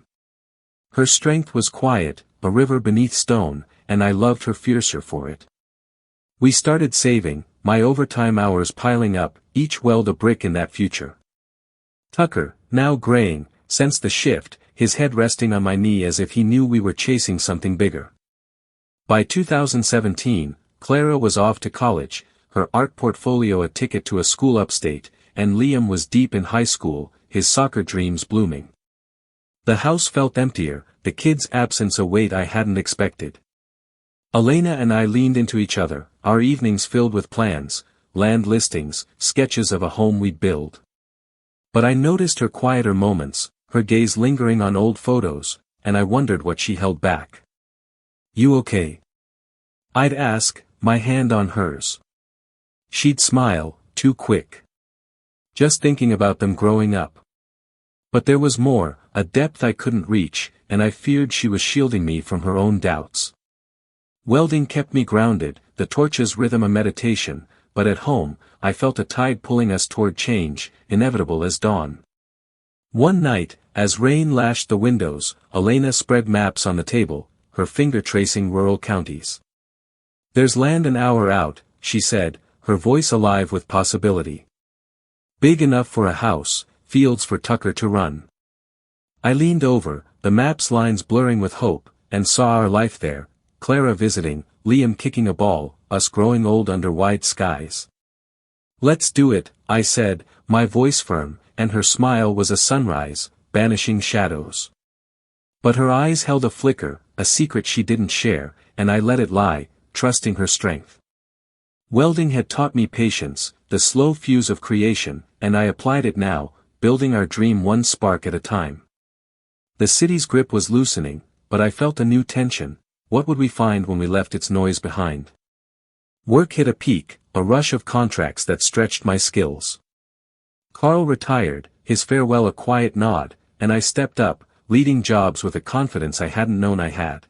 Her strength was quiet, a river beneath stone, and I loved her fiercer for it. We started saving, my overtime hours piling up, each weld a brick in that future. Tucker, now graying, sensed the shift, his head resting on my knee as if he knew we were chasing something bigger. By 2017, Clara was off to college, her art portfolio a ticket to a school upstate, and Liam was deep in high school, his soccer dreams blooming. The house felt emptier, the kids' absence a weight I hadn't expected. Elena and I leaned into each other, our evenings filled with plans, land listings, sketches of a home we'd build. But I noticed her quieter moments, her gaze lingering on old photos, and I wondered what she held back. "You okay?" I'd ask, my hand on hers. She'd smile, too quick. "Just thinking about them growing up." But there was more, a depth I couldn't reach, and I feared she was shielding me from her own doubts. Welding kept me grounded, the torch's rhythm a meditation, but at home, I felt a tide pulling us toward change, inevitable as dawn. One night, as rain lashed the windows, Elena spread maps on the table, her finger tracing rural counties. "There's land an hour out," she said, her voice alive with possibility. "Big enough for a house, fields for Tucker to run." I leaned over, the map's lines blurring with hope, and saw our life there, Clara visiting, Liam kicking a ball, us growing old under wide skies. "Let's do it," I said, my voice firm, and her smile was a sunrise, banishing shadows. But her eyes held a flicker, a secret she didn't share, and I let it lie, trusting her strength. Welding had taught me patience, the slow fuse of creation, and I applied it now, building our dream one spark at a time. The city's grip was loosening, but I felt a new tension. What would we find when we left its noise behind? Work hit a peak, a rush of contracts that stretched my skills. Carl retired, his farewell a quiet nod, and I stepped up, leading jobs with a confidence I hadn't known I had.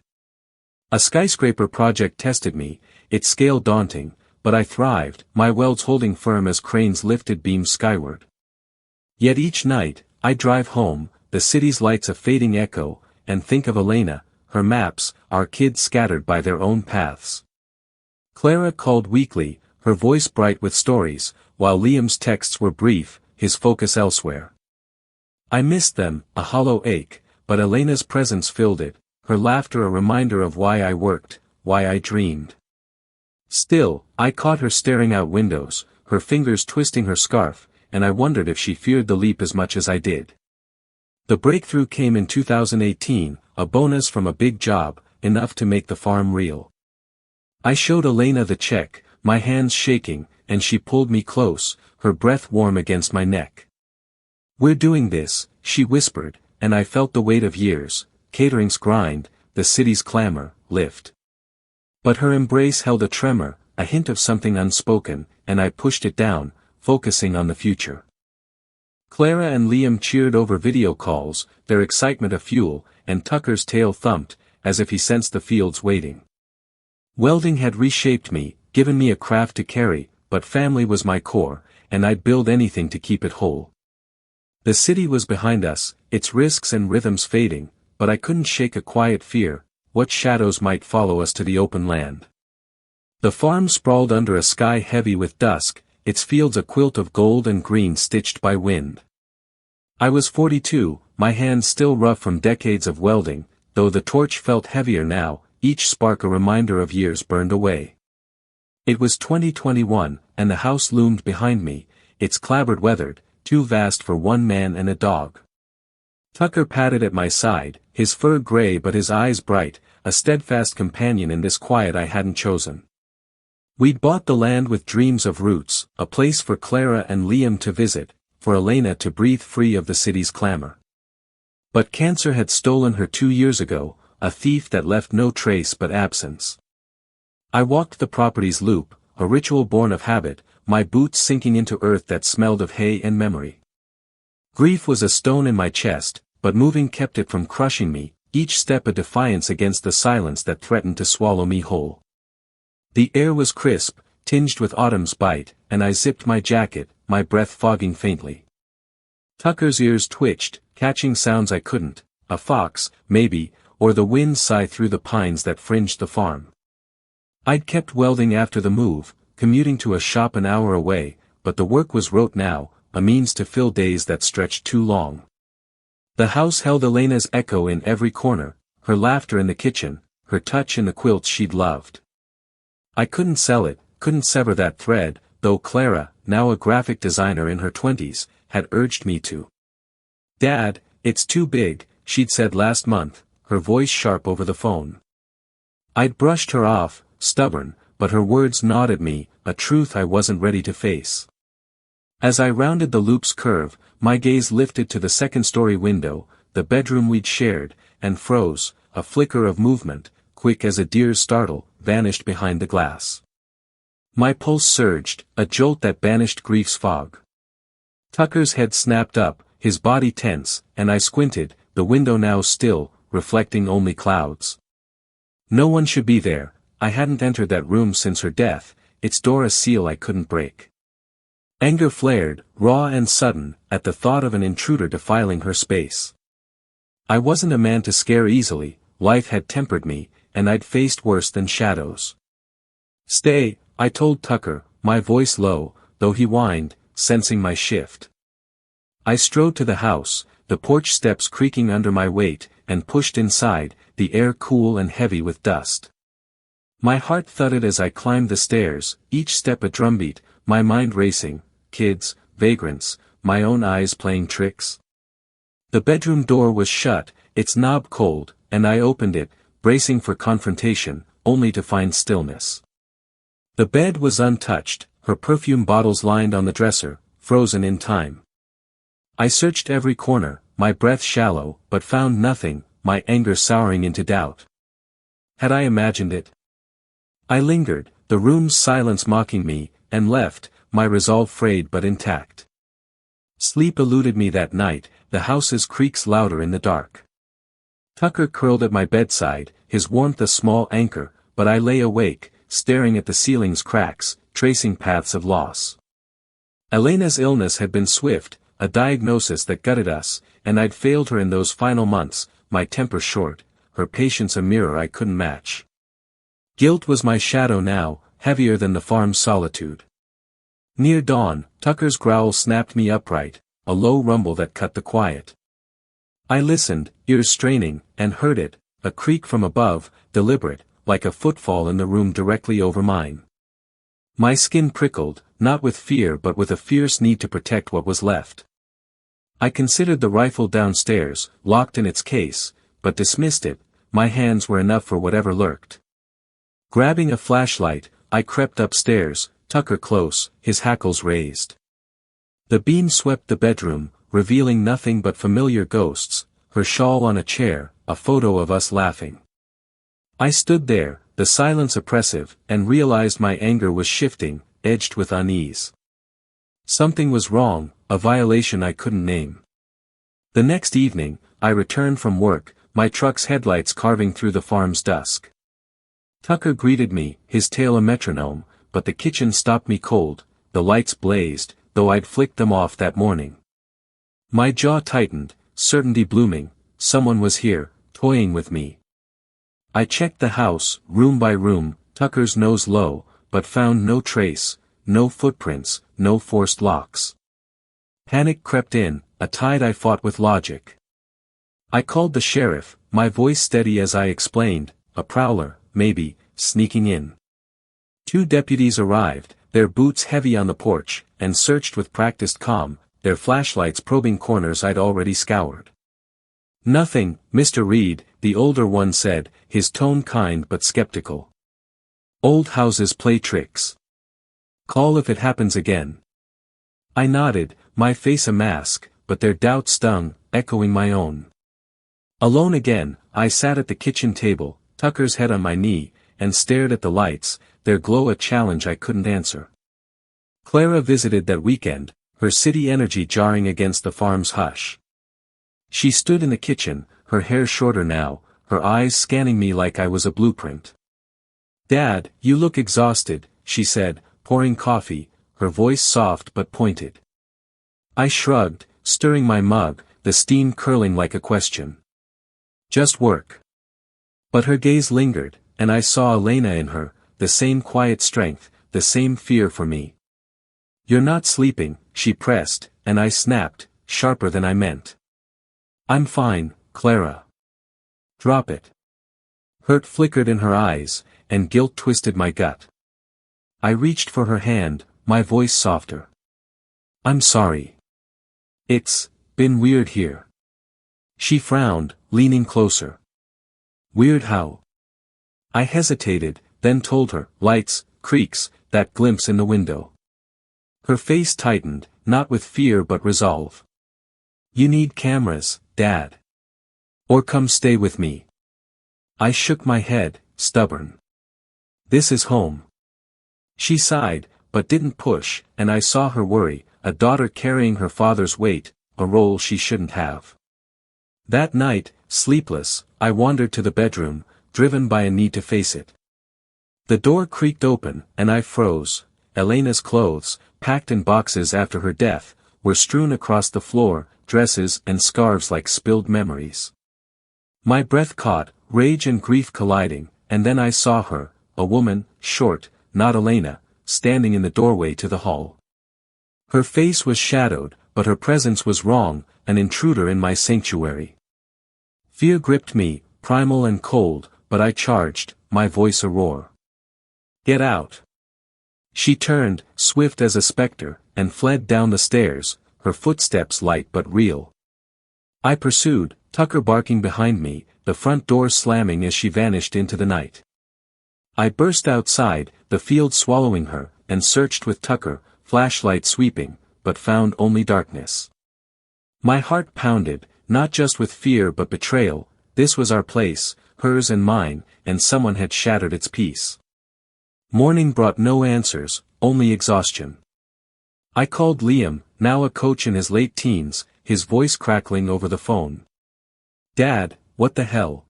A skyscraper project tested me, its scale daunting, but I thrived, my welds holding firm as cranes lifted beams skyward. Yet each night, I drive home, the city's lights a fading echo, and think of Elena, her maps, our kids scattered by their own paths. Clara called weakly, her voice bright with stories, while Liam's texts were brief, his focus elsewhere. I missed them, a hollow ache, but Elena's presence filled it, her laughter a reminder of why I worked, why I dreamed. Still, I caught her staring out windows, her fingers twisting her scarf, and I wondered if she feared the leap as much as I did. The breakthrough came in 2018, a bonus from a big job, enough to make the farm real. I showed Elena the check, my hands shaking, and she pulled me close, her breath warm against my neck. "We're doing this," she whispered, and I felt the weight of years, catering's grind, the city's clamor, lift. But her embrace held a tremor, a hint of something unspoken, and I pushed it down, focusing on the future. Clara and Liam cheered over video calls, their excitement a fuel, and Tucker's tail thumped, as if he sensed the fields waiting. Welding had reshaped me, given me a craft to carry, but family was my core, and I'd build anything to keep it whole. The city was behind us, its risks and rhythms fading, but I couldn't shake a quiet fear, what shadows might follow us to the open land. The farm sprawled under a sky heavy with dusk, its fields a quilt of gold and green stitched by wind. I was 42, my hands still rough from decades of welding, though the torch felt heavier now, each spark a reminder of years burned away. It was 2021, and the house loomed behind me, its clapboard weathered, too vast for one man and a dog. Tucker padded at my side, his fur gray but his eyes bright, a steadfast companion in this quiet I hadn't chosen. We'd bought the land with dreams of roots, a place for Clara and Liam to visit, for Elena to breathe free of the city's clamor. But cancer had stolen her 2 years ago, a thief that left no trace but absence. I walked the property's loop, a ritual born of habit, my boots sinking into earth that smelled of hay and memory. Grief was a stone in my chest, but moving kept it from crushing me, each step a defiance against the silence that threatened to swallow me whole. The air was crisp, tinged with autumn's bite, and I zipped my jacket, my breath fogging faintly. Tucker's ears twitched, catching sounds I couldn't, a fox, maybe, or the wind sigh through the pines that fringed the farm. I'd kept welding after the move, commuting to a shop an hour away, but the work was rote now, a means to fill days that stretched too long. The house held Elena's echo in every corner, her laughter in the kitchen, her touch in the quilts she'd loved. I couldn't sell it, couldn't sever that thread, though Clara, now a graphic designer in her 20s, had urged me to. "Dad, it's too big," she'd said last month, her voice sharp over the phone. I'd brushed her off, stubborn, but her words gnawed at me, a truth I wasn't ready to face. As I rounded the loop's curve, my gaze lifted to the second-story window, the bedroom we'd shared, and froze, a flicker of movement, quick as a deer's startle, vanished behind the glass. My pulse surged, a jolt that banished grief's fog. Tucker's head snapped up, his body tense, and I squinted, the window now still, reflecting only clouds. No one should be there, I hadn't entered that room since her death, its door a seal I couldn't break. Anger flared, raw and sudden, at the thought of an intruder defiling her space. I wasn't a man to scare easily, life had tempered me, and I'd faced worse than shadows. "Stay," I told Tucker, my voice low, though he whined, sensing my shift. I strode to the house, the porch steps creaking under my weight, and pushed inside, the air cool and heavy with dust. My heart thudded as I climbed the stairs, each step a drumbeat, my mind racing, kids, vagrants, my own eyes playing tricks. The bedroom door was shut, its knob cold, and I opened it, bracing for confrontation, only to find stillness. The bed was untouched, her perfume bottles lined on the dresser, frozen in time. I searched every corner, my breath shallow, but found nothing, my anger souring into doubt. Had I imagined it? I lingered, the room's silence mocking me, and left, my resolve frayed but intact. Sleep eluded me that night, the house's creaks louder in the dark. Tucker curled at my bedside, his warmth a small anchor, but I lay awake, staring at the ceiling's cracks, tracing paths of loss. Elena's illness had been swift, a diagnosis that gutted us, and I'd failed her in those final months, my temper short, her patience a mirror I couldn't match. Guilt was my shadow now, heavier than the farm's solitude. Near dawn, Tucker's growl snapped me upright, a low rumble that cut the quiet. I listened, ears straining, and heard it, a creak from above, deliberate, like a footfall in the room directly over mine. My skin prickled, not with fear but with a fierce need to protect what was left. I considered the rifle downstairs, locked in its case, but dismissed it. My hands were enough for whatever lurked. Grabbing a flashlight, I crept upstairs, Tucker close, his hackles raised. The beam swept the bedroom, revealing nothing but familiar ghosts, her shawl on a chair, a photo of us laughing. I stood there, the silence oppressive, and realized my anger was shifting, edged with unease. Something was wrong, a violation I couldn't name. The next evening, I returned from work, my truck's headlights carving through the farm's dusk. Tucker greeted me, his tail a metronome, but the kitchen stopped me cold. The lights blazed, though I'd flicked them off that morning. My jaw tightened, certainty blooming, someone was here, toying with me. I checked the house, room by room, Tucker's nose low, but found no trace, no footprints, no forced locks. Panic crept in, a tide I fought with logic. I called the sheriff, my voice steady as I explained, a prowler, maybe, sneaking in. 2 deputies arrived, their boots heavy on the porch, and searched with practiced calm, their flashlights probing corners I'd already scoured. "Nothing, Mr. Reed," the older one said, his tone kind but skeptical. "Old houses play tricks. Call if it happens again." I nodded, my face a mask, but their doubt stung, echoing my own. Alone again, I sat at the kitchen table, Tucker's head on my knee, and stared at the lights, their glow a challenge I couldn't answer. Clara visited that weekend, her city energy jarring against the farm's hush. She stood in the kitchen, her hair shorter now, her eyes scanning me like I was a blueprint. "Dad, you look exhausted," she said, pouring coffee, her voice soft but pointed. I shrugged, stirring my mug, the steam curling like a question. "Just work." But her gaze lingered, and I saw Elena in her, the same quiet strength, the same fear for me. "You're not sleeping," she pressed, and I snapped, sharper than I meant. "I'm fine, Clara." "Drop it." Hurt flickered in her eyes, and guilt twisted my gut. I reached for her hand, my voice softer. "I'm sorry. It's been weird here." She frowned, leaning closer. "Weird how?" I hesitated, then told her, lights, creaks, that glimpse in the window. Her face tightened, not with fear but resolve. "You need cameras, Dad. Or come stay with me." I shook my head, stubborn. "This is home." She sighed, but didn't push, and I saw her worry, a daughter carrying her father's weight, a role she shouldn't have. That night, sleepless, I wandered to the bedroom, driven by a need to face it. The door creaked open, and I froze. Elena's clothes, packed in boxes after her death, were strewn across the floor, dresses and scarves like spilled memories. My breath caught, rage and grief colliding, and then I saw her, a woman, short, not Elena, standing in the doorway to the hall. Her face was shadowed, but her presence was wrong, an intruder in my sanctuary. Fear gripped me, primal and cold, but I charged, my voice a roar. "Get out!" She turned, swift as a specter, and fled down the stairs, her footsteps light but real. I pursued, Tucker barking behind me, the front door slamming as she vanished into the night. I burst outside, the field swallowing her, and searched with Tucker, flashlight sweeping, but found only darkness. My heart pounded, not just with fear but betrayal. This was our place, hers and mine, and someone had shattered its peace. Morning brought no answers, only exhaustion. I called Liam, now a coach in his late teens, his voice crackling over the phone. "Dad, what the hell?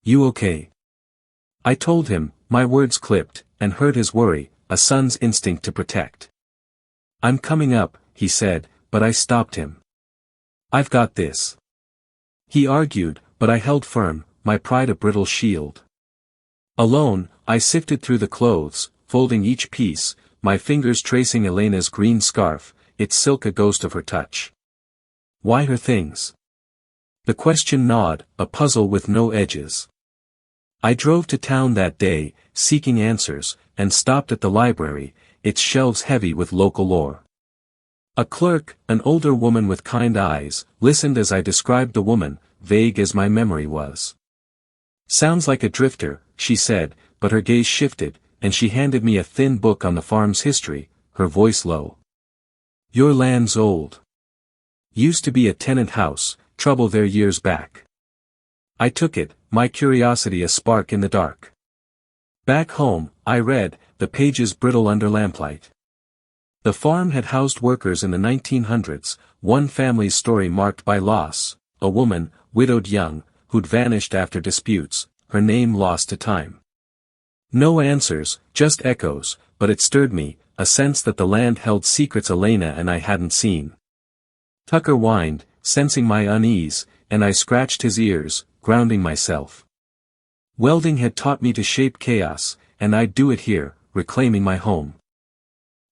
You okay?" I told him, my words clipped, and heard his worry, a son's instinct to protect. "I'm coming up," he said, but I stopped him. "I've got this." He argued, but I held firm, my pride a brittle shield. Alone, I sifted through the clothes, folding each piece, my fingers tracing Elena's green scarf, its silk a ghost of her touch. Why her things? The question gnawed, a puzzle with no edges. I drove to town that day, seeking answers, and stopped at the library, its shelves heavy with local lore. A clerk, an older woman with kind eyes, listened as I described the woman, vague as my memory was. Sounds like a drifter, she said, but her gaze shifted, and she handed me a thin book on the farm's history, her voice low. Your land's old. Used to be a tenant house, trouble there years back. I took it, my curiosity a spark in the dark. Back home, I read, the pages brittle under lamplight. The farm had housed workers in the 1900s, one family's story marked by loss, a woman, widowed young, who'd vanished after disputes, her name lost to time. No answers, just echoes, but it stirred me, a sense that the land held secrets Elena and I hadn't seen. Tucker whined, sensing my unease, and I scratched his ears, grounding myself. Welding had taught me to shape chaos, and I'd do it here, reclaiming my home.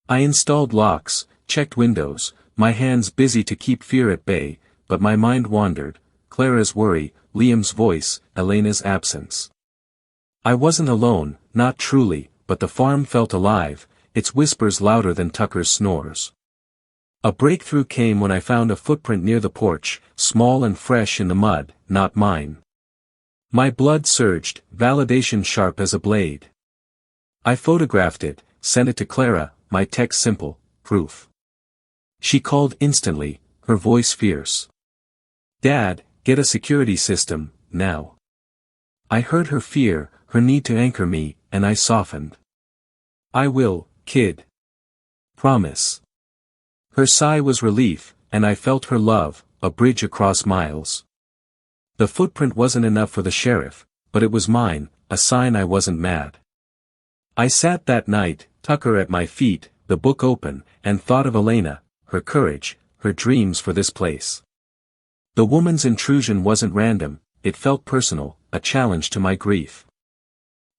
I installed locks, checked windows, my hands busy to keep fear at bay, but my mind wandered, Clara's worry, Liam's voice, Elena's absence. I wasn't alone, not truly, but the farm felt alive, its whispers louder than Tucker's snores. A breakthrough came when I found a footprint near the porch, small and fresh in the mud, not mine. My blood surged, validation sharp as a blade. I photographed it, sent it to Clara, my text simple, proof. She called instantly, her voice fierce. Dad, get a security system, now. I heard her fear, her need to anchor me, and I softened. I will, kid. Promise. Her sigh was relief, and I felt her love, a bridge across miles. The footprint wasn't enough for the sheriff, but it was mine, a sign I wasn't mad. I sat that night, Tucker at my feet, the book open, and thought of Elena, her courage, her dreams for this place. The woman's intrusion wasn't random, it felt personal, a challenge to my grief.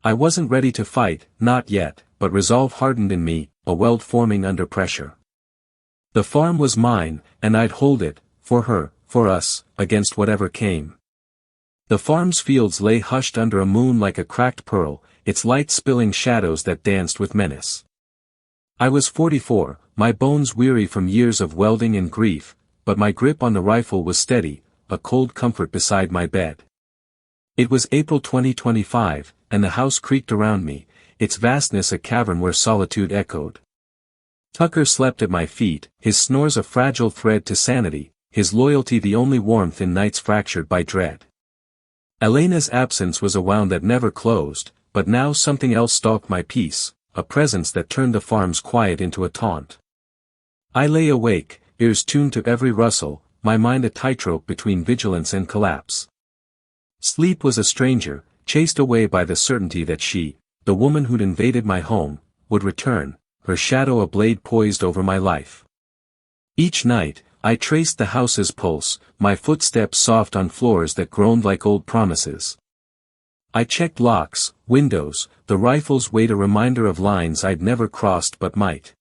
I wasn't ready to fight, not yet, but resolve hardened in me, a weld forming under pressure. The farm was mine, and I'd hold it, for her, for us, against whatever came. The farm's fields lay hushed under a moon like a cracked pearl, its light spilling shadows that danced with menace. I was 44, my bones weary from years of welding and grief, but my grip on the rifle was steady, a cold comfort beside my bed. It was April 2025, and the house creaked around me, its vastness a cavern where solitude echoed. Tucker slept at my feet, his snores a fragile thread to sanity, his loyalty the only warmth in nights fractured by dread. Elena's absence was a wound that never closed, but now something else stalked my peace, a presence that turned the farm's quiet into a taunt. I lay awake, ears tuned to every rustle, my mind a tightrope between vigilance and collapse. Sleep was a stranger, chased away by the certainty that she, the woman who'd invaded my home, would return, her shadow a blade poised over my life. Each night, I traced the house's pulse, my footsteps soft on floors that groaned like old promises. I checked locks, windows, the rifle's weight a reminder of lines I'd never crossed but might.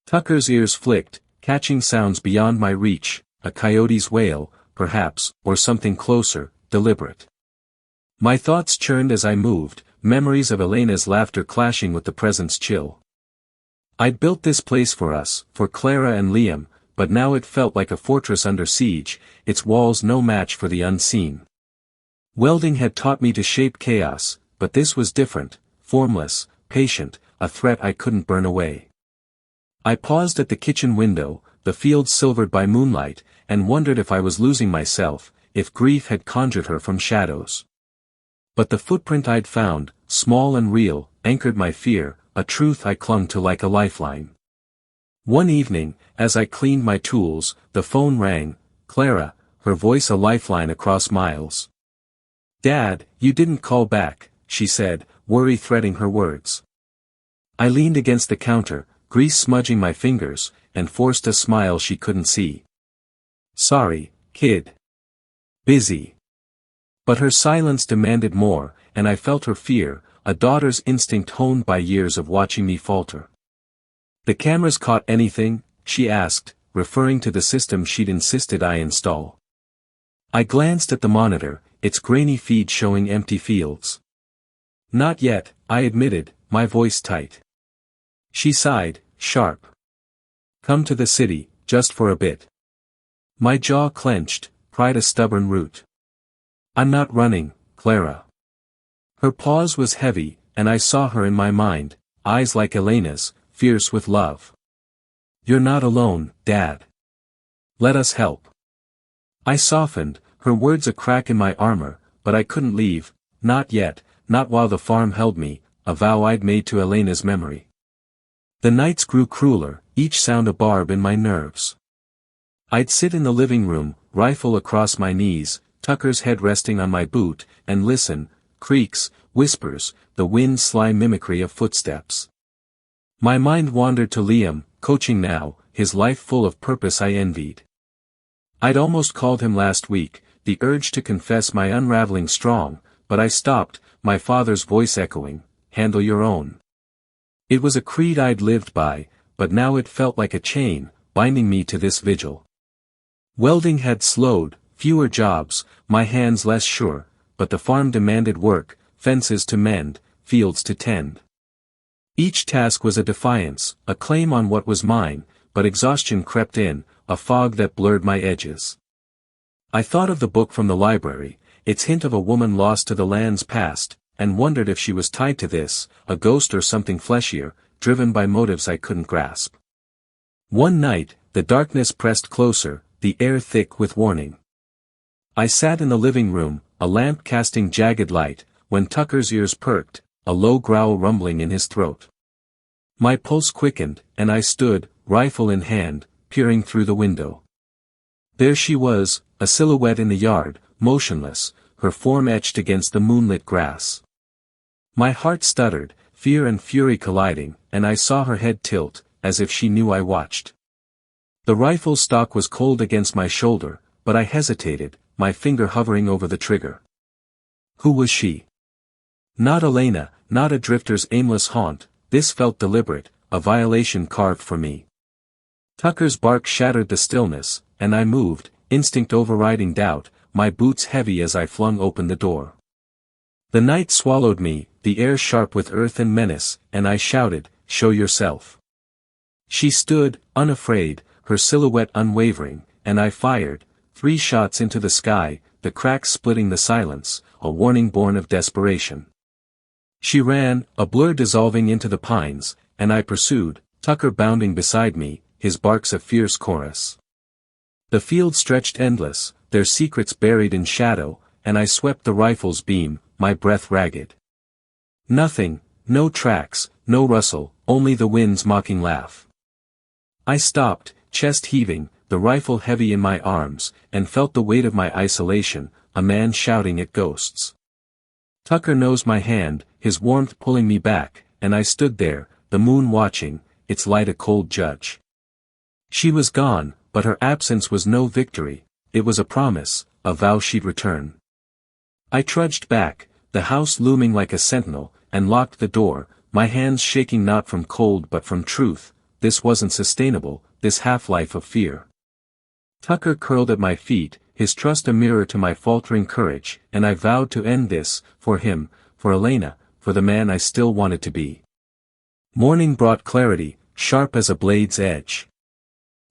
Tucker's ears flicked, catching sounds beyond my reach, a coyote's wail, perhaps, or something closer, deliberate. My thoughts churned as I moved, memories of Elena's laughter clashing with the present's chill. I'd built this place for us, for Clara and Liam, but now it felt like a fortress under siege, its walls no match for the unseen. Welding had taught me to shape chaos, but this was different, formless, patient, a threat I couldn't burn away. I paused at the kitchen window, the fields silvered by moonlight, and wondered if I was losing myself, if grief had conjured her from shadows. But the footprint I'd found, small and real, anchored my fear, a truth I clung to like a lifeline. One evening, as I cleaned my tools, the phone rang, Clara, her voice a lifeline across miles. Dad, you didn't call back, she said, worry threading her words. I leaned against the counter, grease smudging my fingers, and forced a smile she couldn't see. Sorry, kid. Busy. But her silence demanded more, and I felt her fear, a daughter's instinct honed by years of watching me falter. "The cameras caught anything?" she asked, referring to the system she'd insisted I install. I glanced at the monitor, its grainy feed showing empty fields. "Not yet," I admitted, my voice tight. She sighed, sharp. "Come to the city, just for a bit." My jaw clenched, pride a stubborn root. "I'm not running, Clara." Her pause was heavy, and I saw her in my mind, eyes like Elena's, fierce with love. "You're not alone, Dad. Let us help." I softened, her words a crack in my armor, but I couldn't leave, not yet, not while the farm held me, a vow I'd made to Elena's memory. The nights grew crueler, each sound a barb in my nerves. I'd sit in the living room, rifle across my knees, Tucker's head resting on my boot, and listen, creaks, whispers, the wind's sly mimicry of footsteps. My mind wandered to Liam, coaching now, his life full of purpose I envied. I'd almost called him last week, the urge to confess my unraveling strong, but I stopped, my father's voice echoing, "Handle your own." It was a creed I'd lived by, but now it felt like a chain, binding me to this vigil. Welding had slowed, fewer jobs, my hands less sure, but the farm demanded work, fences to mend, fields to tend. Each task was a defiance, a claim on what was mine, but exhaustion crept in, a fog that blurred my edges. I thought of the book from the library, its hint of a woman lost to the land's past, and wondered if she was tied to this, a ghost or something fleshier, driven by motives I couldn't grasp. One night, the darkness pressed closer, the air thick with warning. I sat in the living room, a lamp casting jagged light, when Tucker's ears perked, a low growl rumbling in his throat. My pulse quickened, and I stood, rifle in hand, peering through the window. There she was, a silhouette in the yard, motionless, her form etched against the moonlit grass. My heart stuttered, fear and fury colliding, and I saw her head tilt, as if she knew I watched. The rifle stock was cold against my shoulder, but I hesitated, my finger hovering over the trigger. Who was she? Not Elena, not a drifter's aimless haunt, this felt deliberate, a violation carved for me. Tucker's bark shattered the stillness, and I moved, instinct overriding doubt, my boots heavy as I flung open the door. The night swallowed me, the air sharp with earth and menace, and I shouted, "Show yourself." She stood, unafraid, her silhouette unwavering, and I fired, 3 shots into the sky, the cracks splitting the silence, a warning born of desperation. She ran, a blur dissolving into the pines, and I pursued, Tucker bounding beside me, his barks a fierce chorus. The field stretched endless, their secrets buried in shadow, and I swept the rifle's beam, my breath ragged. Nothing, no tracks, no rustle, only the wind's mocking laugh. I stopped, chest heaving, the rifle heavy in my arms, and felt the weight of my isolation, a man shouting at ghosts. Tucker nosed my hand, his warmth pulling me back, and I stood there, the moon watching, its light a cold judge. She was gone, but her absence was no victory, it was a promise, a vow she'd return. I trudged back, the house looming like a sentinel, and locked the door, my hands shaking not from cold but from truth. This wasn't sustainable, this half-life of fear. Tucker curled at my feet, his trust a mirror to my faltering courage, and I vowed to end this, for him, for Elena, for the man I still wanted to be. Morning brought clarity, sharp as a blade's edge.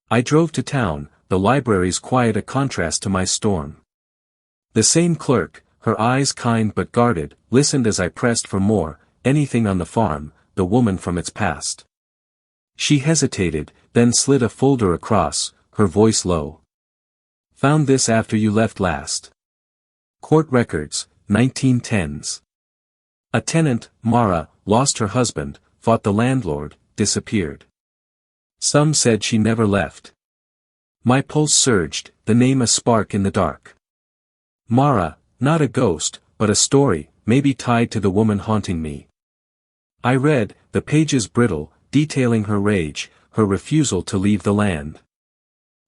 I drove to town, the library's quiet a contrast to my storm. The same clerk, her eyes kind but guarded, listened as I pressed for more, anything on the farm, the woman from its past. She hesitated, then slid a folder across, her voice low. Found this after you left last. Court records, 1910s. A tenant, Mara, lost her husband, fought the landlord, disappeared. Some said she never left. My pulse surged, the name a spark in the dark. Mara, not a ghost, but a story, maybe tied to the woman haunting me. I read, the pages brittle, detailing her rage, her refusal to leave the land.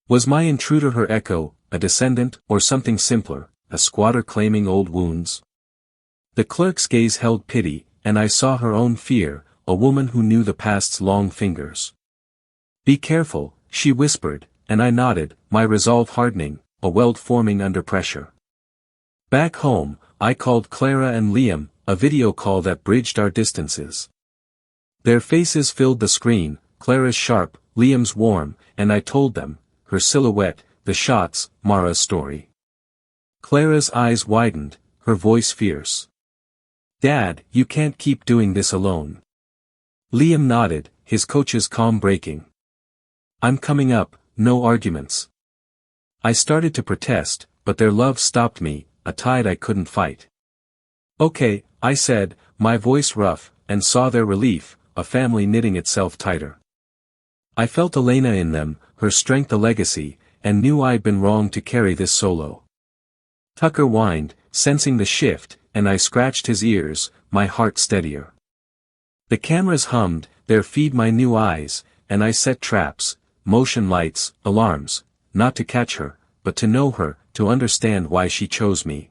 Was my intruder her echo, a descendant, or something simpler, a squatter claiming old wounds. The clerk's gaze held pity, and I saw her own fear, a woman who knew the past's long fingers. "Be careful," she whispered, and I nodded, my resolve hardening, a weld forming under pressure. Back home, I called Clara and Liam, a video call that bridged our distances. Their faces filled the screen, Clara's sharp, Liam's warm, and I told them, her silhouette, the shots, Mara's story. Clara's eyes widened, her voice fierce. "Dad, you can't keep doing this alone." Liam nodded, his coach's calm breaking. "I'm coming up, no arguments." I started to protest, but their love stopped me, a tide I couldn't fight. "Okay," I said, my voice rough, and saw their relief, a family knitting itself tighter. I felt Elena in them, her strength a legacy, and knew I'd been wrong to carry this solo. Tucker whined, sensing the shift, and I scratched his ears, my heart steadier. The cameras hummed, their feed my new eyes, and I set traps, motion lights, alarms, not to catch her, but to know her, to understand why she chose me.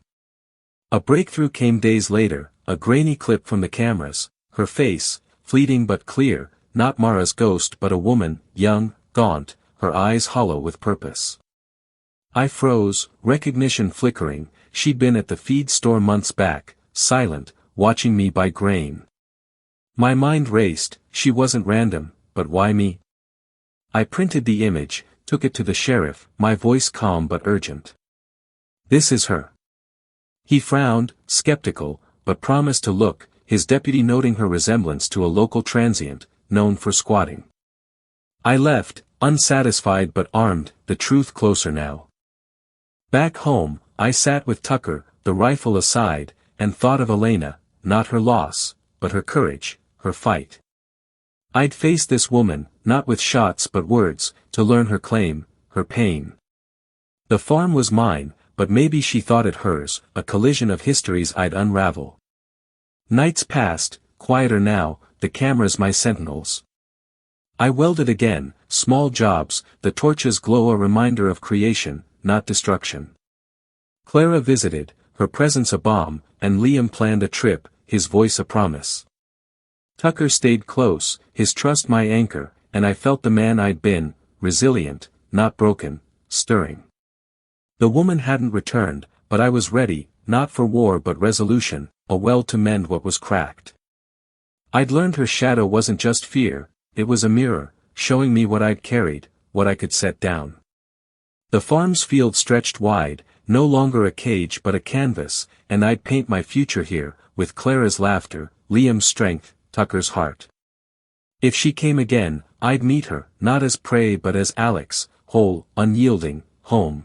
A breakthrough came days later, a grainy clip from the cameras, her face, fleeting but clear, not Mara's ghost but a woman, young, gaunt, her eyes hollow with purpose. I froze, recognition flickering, she'd been at the feed store months back, silent, watching me buy grain. My mind raced, she wasn't random, but why me? I printed the image, took it to the sheriff, my voice calm but urgent. "This is her." He frowned, skeptical, but promised to look, his deputy noting her resemblance to a local transient, known for squatting. I left, unsatisfied but armed, the truth closer now. Back home, I sat with Tucker, the rifle aside, and thought of Elena, not her loss, but her courage, her fight. I'd face this woman, not with shots but words, to learn her claim, her pain. The farm was mine, but maybe she thought it hers, a collision of histories I'd unravel. Nights passed, quieter now, the cameras my sentinels. I welded again, small jobs, the torch's glow a reminder of creation, not destruction. Clara visited, her presence a balm, and Liam planned a trip, his voice a promise. Tucker stayed close, his trust my anchor, and I felt the man I'd been, resilient, not broken, stirring. The woman hadn't returned, but I was ready, not for war but resolution, a well to mend what was cracked. I'd learned her shadow wasn't just fear, it was a mirror, showing me what I'd carried, what I could set down. The farm's field stretched wide, no longer a cage but a canvas, and I'd paint my future here, with Clara's laughter, Liam's strength, Tucker's heart. If she came again, I'd meet her, not as prey but as Alex, whole, unyielding, home.